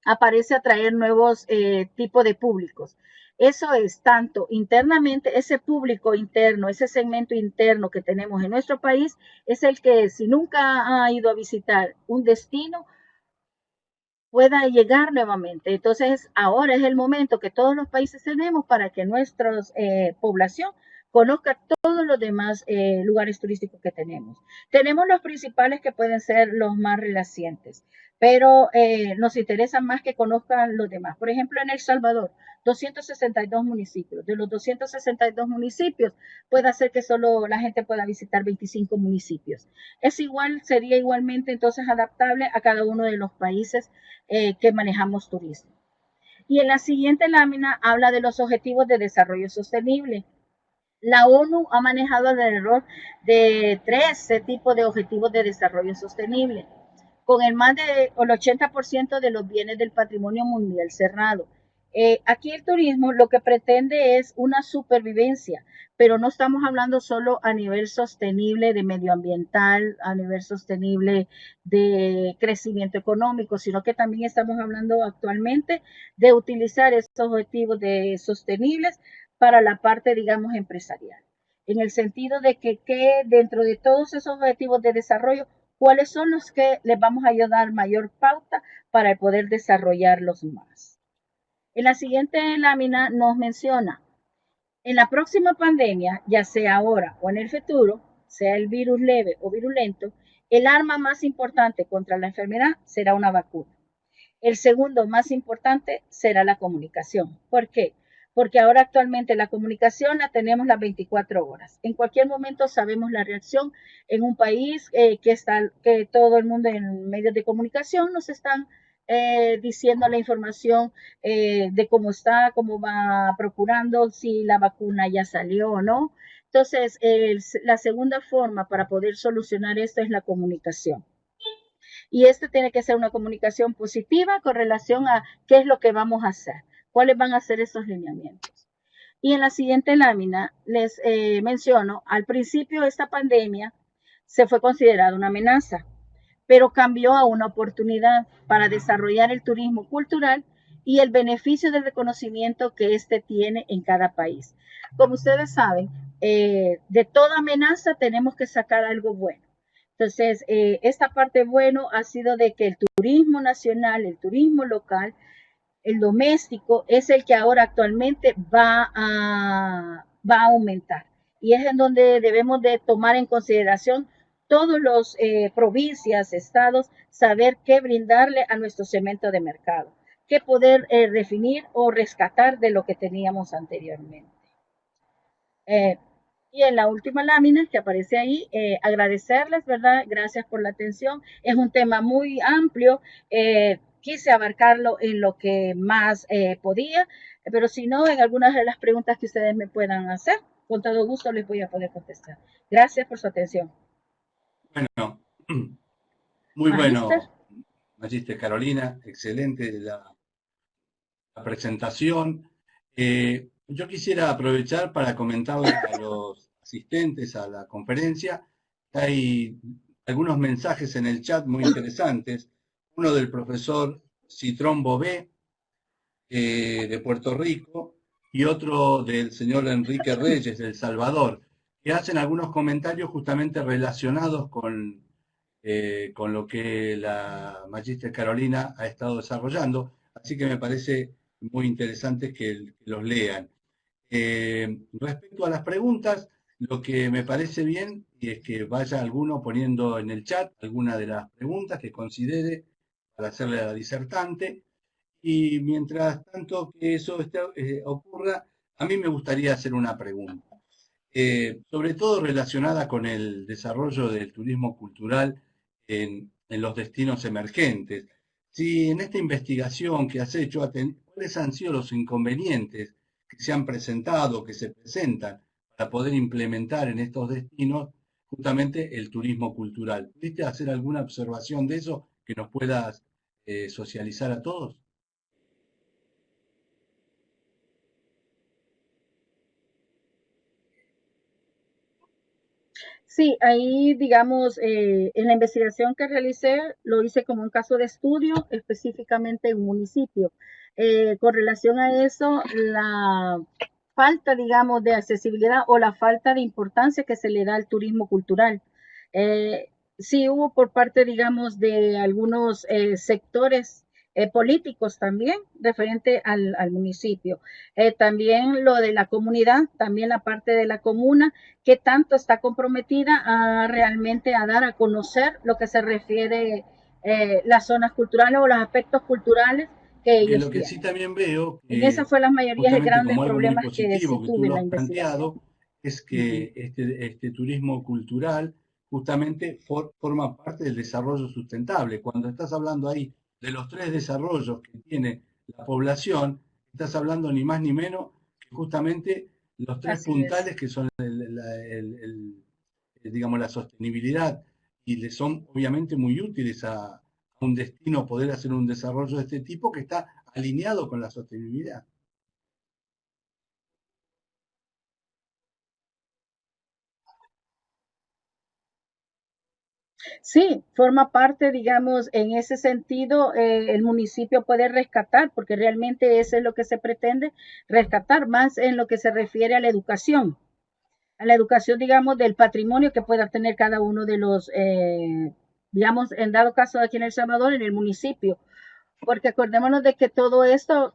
aparece atraer nuevos tipos de públicos. Eso es tanto internamente, ese público interno, ese segmento interno que tenemos en nuestro país, es el que si nunca ha ido a visitar un destino, pueda llegar nuevamente. Entonces, ahora es el momento que todos los países tenemos para que nuestra población conozca todos los demás lugares turísticos que tenemos. Tenemos los principales que pueden ser los más recientes, pero nos interesa más que conozcan los demás. Por ejemplo, en El Salvador, 262 municipios. De los 262 municipios, puede hacer que solo la gente pueda visitar 25 municipios. Sería igualmente entonces adaptable a cada uno de los países que manejamos turismo. Y en la siguiente lámina habla de los objetivos de desarrollo sostenible. La ONU ha manejado alrededor de 13 tipos de objetivos de desarrollo sostenible, con el más del 80% de los bienes del patrimonio mundial cerrado. Aquí el turismo lo que pretende es una supervivencia, pero no estamos hablando solo a nivel sostenible de medioambiental, a nivel sostenible de crecimiento económico, sino que también estamos hablando actualmente de utilizar estos objetivos de sostenibles para la parte, digamos, empresarial. En el sentido de que dentro de todos esos objetivos de desarrollo, cuáles son los que les vamos a ayudar mayor pauta para poder desarrollarlos más. En la siguiente lámina nos menciona, en la próxima pandemia, ya sea ahora o en el futuro, sea el virus leve o virulento, el arma más importante contra la enfermedad será una vacuna. El segundo más importante será la comunicación. ¿Por qué? Porque ahora actualmente la comunicación la tenemos las 24 horas. En cualquier momento sabemos la reacción en un país que todo el mundo en medios de comunicación nos están diciendo la información de cómo está, cómo va procurando, si la vacuna ya salió o no. Entonces, la segunda forma para poder solucionar esto es la comunicación. Y esto tiene que ser una comunicación positiva con relación a qué es lo que vamos a hacer, cuáles van a ser esos lineamientos. Y en la siguiente lámina les menciono, al principio esta pandemia se fue considerada una amenaza, pero cambió a una oportunidad para desarrollar el turismo cultural y el beneficio del reconocimiento que éste tiene en cada país. Como ustedes saben, de toda amenaza tenemos que sacar algo bueno. Entonces, esta parte bueno ha sido de que el turismo nacional, el turismo local, el doméstico, es el que ahora actualmente va a aumentar. Y es en donde debemos de tomar en consideración todos los provincias, estados, saber qué brindarle a nuestro segmento de mercado, qué poder definir o rescatar de lo que teníamos anteriormente. Y en la última lámina que aparece ahí, agradecerles, ¿verdad? Gracias por la atención. Es un tema muy amplio. Quise abarcarlo en lo que más podía, pero si no, en algunas de las preguntas que ustedes me puedan hacer, con todo gusto les voy a poder contestar. Gracias por su atención. Bueno, muy Magister. bueno, Magister Carolina, excelente la presentación. Yo quisiera aprovechar para comentarle a los asistentes a la conferencia que hay algunos mensajes en el chat muy interesantes. Uno del profesor Citrón Bové, de Puerto Rico, y otro del señor Enrique Reyes, de El Salvador, que hacen algunos comentarios justamente relacionados con lo que la Magister Carolina ha estado desarrollando. Así que me parece muy interesante que los lean. Respecto a las preguntas, lo que me parece bien es que vaya alguno poniendo en el chat alguna de las preguntas que considere para hacerle a la disertante. Y mientras tanto que eso ocurra, a mí me gustaría hacer una pregunta, sobre todo relacionada con el desarrollo del turismo cultural en los destinos emergentes. Si en esta investigación que has hecho, ¿cuáles han sido los inconvenientes que se han presentado, que se presentan para poder implementar en estos destinos justamente el turismo cultural? ¿Pudiste hacer alguna observación de eso que nos puedas socializar a todos? Sí, ahí, digamos, en la investigación que realicé, lo hice como un caso de estudio, específicamente en un municipio. Con relación a eso, la falta, digamos, de accesibilidad o la falta de importancia que se le da al turismo cultural. Sí hubo por parte, digamos, de algunos sectores políticos también, referente al municipio. También lo de la comunidad, también la parte de la comuna, que tanto está comprometida a realmente a dar a conocer lo que se refiere las zonas culturales o los aspectos culturales que Porque ellos lo que sí tienen. también veo, En esa fue las mayorías de justamente grandes como algo muy problemas que sí positivo que tú tuve en lo la has investigación. planteado, es Uh -huh. que este turismo cultural justamente forma parte del desarrollo sustentable. Cuando estás hablando ahí de los 3 desarrollos que tiene la población, estás hablando ni más ni menos que justamente los tres Así es. puntales que son digamos, la sostenibilidad y le son obviamente muy útiles a un destino poder hacer un desarrollo de este tipo que está alineado con la sostenibilidad. Sí, forma parte, digamos, en ese sentido, el municipio puede rescatar, porque realmente eso es lo que se pretende, rescatar más en lo que se refiere a la educación, digamos, del patrimonio que pueda tener cada uno de los, digamos, en dado caso aquí en El Salvador, en el municipio, porque acordémonos de que todo esto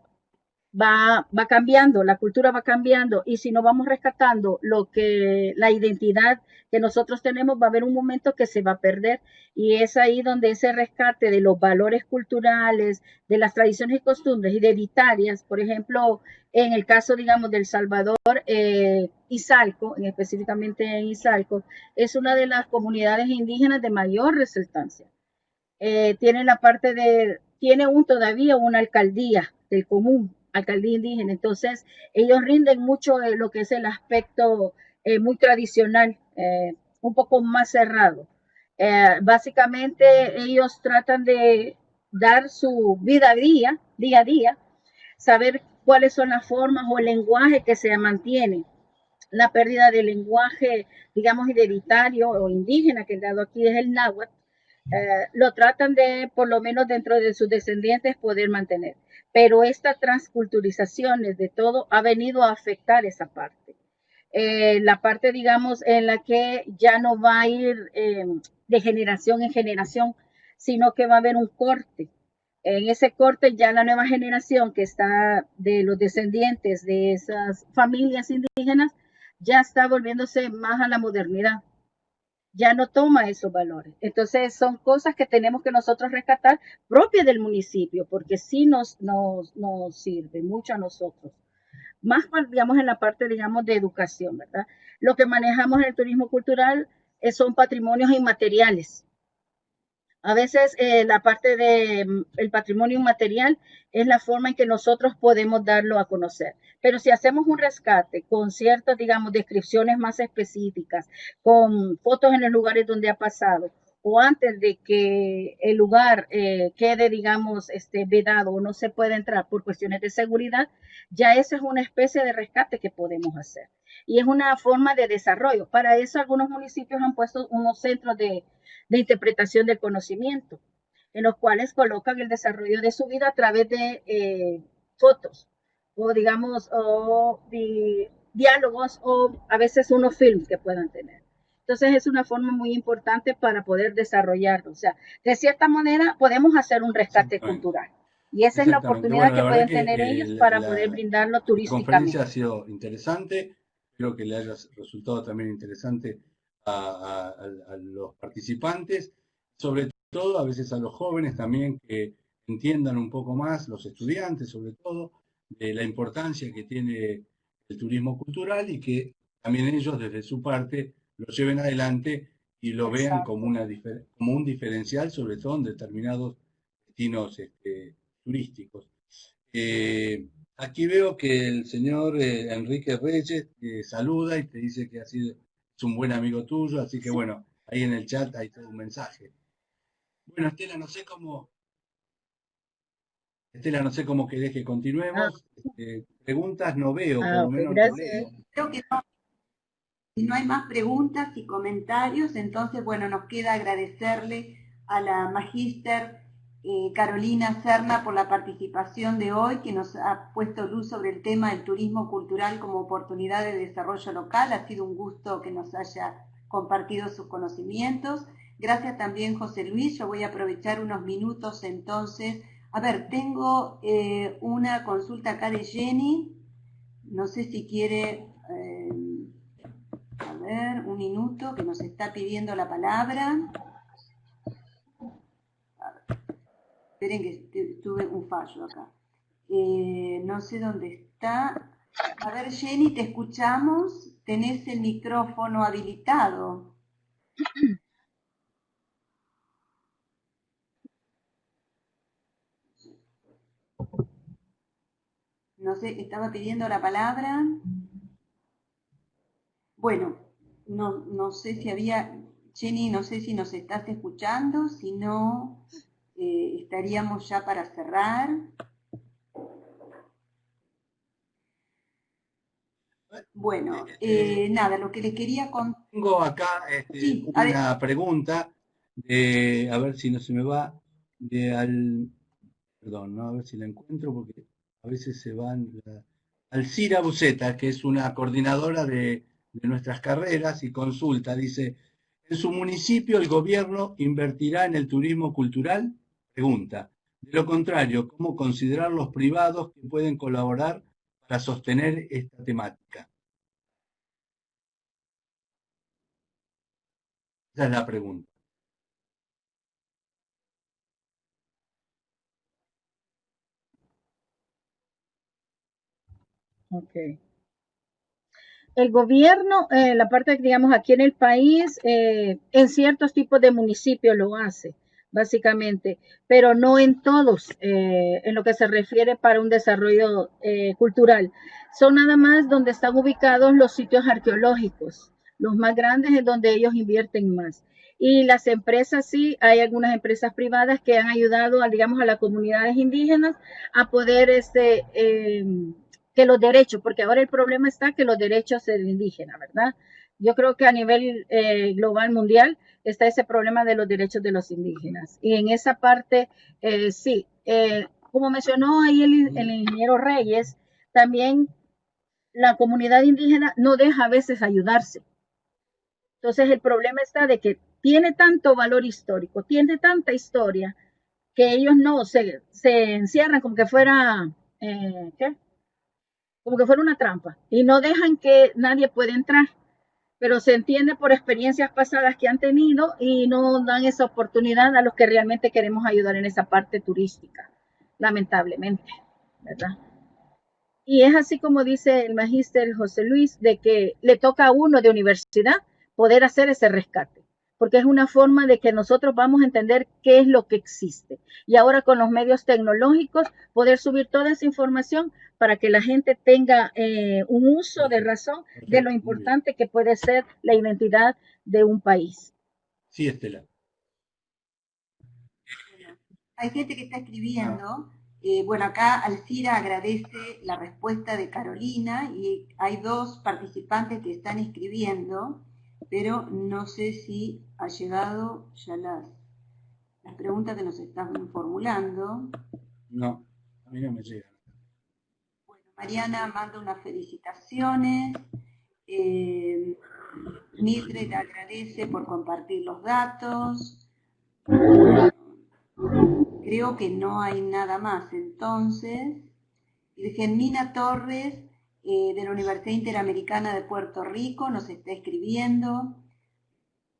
va cambiando, la cultura va cambiando y si no vamos rescatando lo que la identidad que nosotros tenemos, va a haber un momento que se va a perder y es ahí donde ese rescate de los valores culturales, de las tradiciones y costumbres identitarias, por ejemplo, en el caso, digamos, del Salvador, Izalco, específicamente en Izalco, es una de las comunidades indígenas de mayor resultancia. Tiene la parte de, tiene todavía una alcaldía del común, alcaldía indígena, entonces ellos rinden mucho lo que es el aspecto muy tradicional, un poco más cerrado. Básicamente ellos tratan de dar su vida día a día, saber cuáles son las formas o el lenguaje que se mantiene, la pérdida del lenguaje, digamos, identitario o indígena, que el dado aquí es el náhuatl, lo tratan de, por lo menos dentro de sus descendientes, poder mantener. Pero esta transculturización de todo ha venido a afectar esa parte. La parte, digamos, en la que ya no va a ir de generación en generación, sino que va a haber un corte. En ese corte ya la nueva generación que está de los descendientes de esas familias indígenas ya está volviéndose más a la modernidad, ya no toma esos valores. Entonces son cosas que tenemos que nosotros rescatar propias del municipio, porque sí nos sirve mucho a nosotros. Más, digamos, en la parte, digamos, de educación, ¿verdad? Lo que manejamos en el turismo cultural son patrimonios inmateriales. A veces la parte de el patrimonio inmaterial es la forma en que nosotros podemos darlo a conocer. Pero si hacemos un rescate con ciertas, digamos, descripciones más específicas, con fotos en los lugares donde ha pasado, o antes de que el lugar quede, digamos, vedado o no se pueda entrar por cuestiones de seguridad, ya esa es una especie de rescate que podemos hacer. Y es una forma de desarrollo. Para eso algunos municipios han puesto unos centros de interpretación del conocimiento, en los cuales colocan el desarrollo de su vida a través de fotos o digamos o diálogos o a veces unos films que puedan tener. Entonces es una forma muy importante para poder desarrollarlo. O sea, de cierta manera podemos hacer un rescate Exactamente. cultural. Y esa es la Exactamente. oportunidad Bueno, la que verdad pueden que tener ellos para poder brindarlo la conferencia ha turísticamente. sido interesante. Espero que le haya resultado también interesante a los participantes, sobre todo a veces a los jóvenes también que entiendan un poco más, los estudiantes sobre todo, de la importancia que tiene el turismo cultural y que también ellos desde su parte lo lleven adelante y lo vean como, Exacto. como un diferencial, sobre todo en determinados destinos turísticos. Aquí veo que el señor Enrique Reyes te saluda y te dice que es un buen amigo tuyo, así que Sí. bueno, ahí en el chat hay todo un mensaje. Bueno, Estela, no sé cómo querés que Ah, continuemos. Preguntas no veo, por lo ok, menos no gracias. leo. Creo que no, si no hay más preguntas y comentarios, entonces, bueno, nos queda agradecerle a la magíster Carolina Serna por la participación de hoy, que nos ha puesto luz sobre el tema del turismo cultural como oportunidad de desarrollo local. Ha sido un gusto que nos haya compartido sus conocimientos. Gracias también, José Luis. Yo voy a aprovechar unos minutos entonces. A ver, tengo una consulta acá de Jenny. No sé si quiere... a ver, un minuto que nos está pidiendo la palabra. Esperen que tuve un fallo acá. No sé dónde está. A ver, Jenny, te escuchamos. Tenés el micrófono habilitado. No sé, estaba pidiendo la palabra. Bueno, no sé si había, Jenny, no sé si nos estás escuchando, si no, estaríamos ya para cerrar. Bueno, nada, lo que les quería contar. Tengo acá Sí, una pregunta de, a ver si no se me va, perdón, ¿no? A ver si la encuentro porque a veces se van, Alcira Buceta, que es una coordinadora de nuestras carreras y consulta, dice, ¿en su municipio el gobierno invertirá en el turismo cultural? Pregunta. De lo contrario, ¿cómo considerar los privados que pueden colaborar para sostener esta temática? Esa es la pregunta. Ok. El gobierno, la parte, digamos, aquí en el país, en ciertos tipos de municipios lo hace, básicamente, pero no en todos, en lo que se refiere para un desarrollo cultural. Son nada más donde están ubicados los sitios arqueológicos, los más grandes es donde ellos invierten más. Y las empresas, sí, hay algunas empresas privadas que han ayudado, digamos, a las comunidades indígenas a poder que los derechos, porque ahora el problema está que los derechos del indígena, ¿verdad? Yo creo que a nivel global mundial está ese problema de los derechos de los indígenas. Y en esa parte, sí, como mencionó ahí el ingeniero Reyes, también la comunidad indígena no deja a veces ayudarse. Entonces el problema está de que tiene tanto valor histórico, tiene tanta historia, que ellos no se encierran como que fuera, ¿qué? Como que fuera una trampa y no dejan que nadie pueda entrar, pero se entiende por experiencias pasadas que han tenido y no dan esa oportunidad a los que realmente queremos ayudar en esa parte turística, lamentablemente, ¿verdad? Y es así como dice el magíster José Luis, de que le toca a uno de universidad poder hacer ese rescate, porque es una forma de que nosotros vamos a entender qué es lo que existe. Y ahora con los medios tecnológicos, poder subir toda esa información para que la gente tenga un uso de razón de lo importante que puede ser la identidad de un país. Sí, Estela. Hay gente que está escribiendo. Bueno, acá Alcira agradece la respuesta de Carolina y hay dos participantes que están escribiendo, pero no sé si ha llegado ya las preguntas que nos están formulando. No, a mí no me llegan. Bueno, Mariana manda unas felicitaciones. Mildred agradece por compartir los datos. Creo que no hay nada más entonces. Y Germina Torres, de la Universidad Interamericana de Puerto Rico, nos está escribiendo.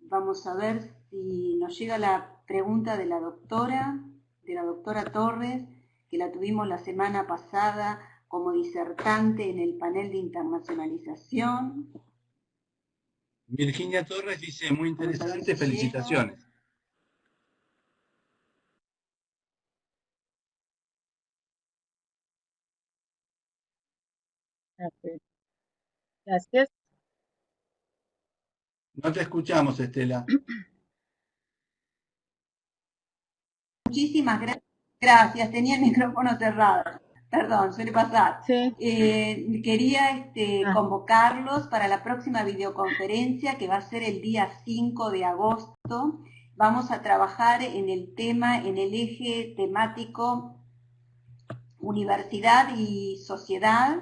Vamos a ver si nos llega la pregunta de la doctora Torres, que la tuvimos la semana pasada como disertante en el panel de internacionalización. Virginia Torres dice, muy interesante, felicitaciones. Okay. Gracias. No te escuchamos, Estela. Muchísimas gracias, tenía el micrófono cerrado. Perdón, suele pasar. Sí. Quería convocarlos para la próxima videoconferencia que va a ser el día 5 de agosto. Vamos a trabajar en el tema, en el eje temático universidad y sociedad.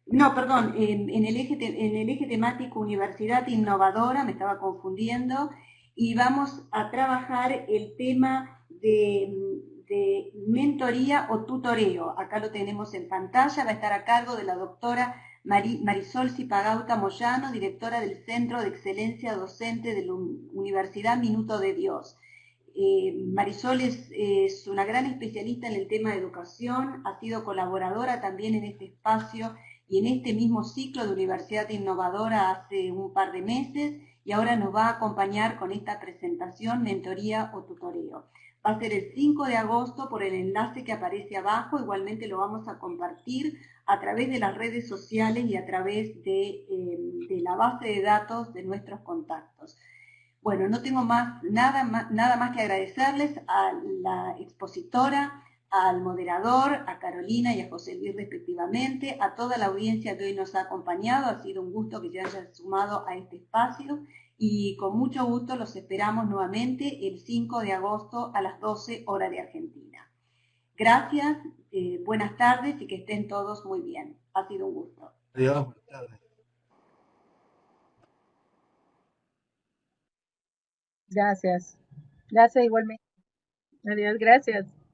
No, perdón, en el eje temático universidad innovadora, me estaba confundiendo, y vamos a trabajar el tema de mentoría o tutoreo. Acá lo tenemos en pantalla, va a estar a cargo de la doctora Marisol Zipagauta Moyano, directora del Centro de Excelencia Docente de la Universidad Minuto de Dios. Marisol es una gran especialista en el tema de educación, ha sido colaboradora también en este espacio y en este mismo ciclo de Universidad Innovadora hace un par de meses y ahora nos va a acompañar con esta presentación, mentoría o tutoreo. Va a ser el 5 de agosto por el enlace que aparece abajo. Igualmente lo vamos a compartir a través de las redes sociales y a través de la base de datos de nuestros contactos. Bueno, no tengo nada más que agradecerles a la expositora, al moderador, a Carolina y a José Luis respectivamente, a toda la audiencia que hoy nos ha acompañado. Ha sido un gusto que se hayan sumado a este espacio y con mucho gusto los esperamos nuevamente el 5 de agosto a las 12 horas de Argentina. Gracias, buenas tardes y que estén todos muy bien. Ha sido un gusto. Adiós, buenas tardes. Gracias. Gracias igualmente. Adiós, gracias.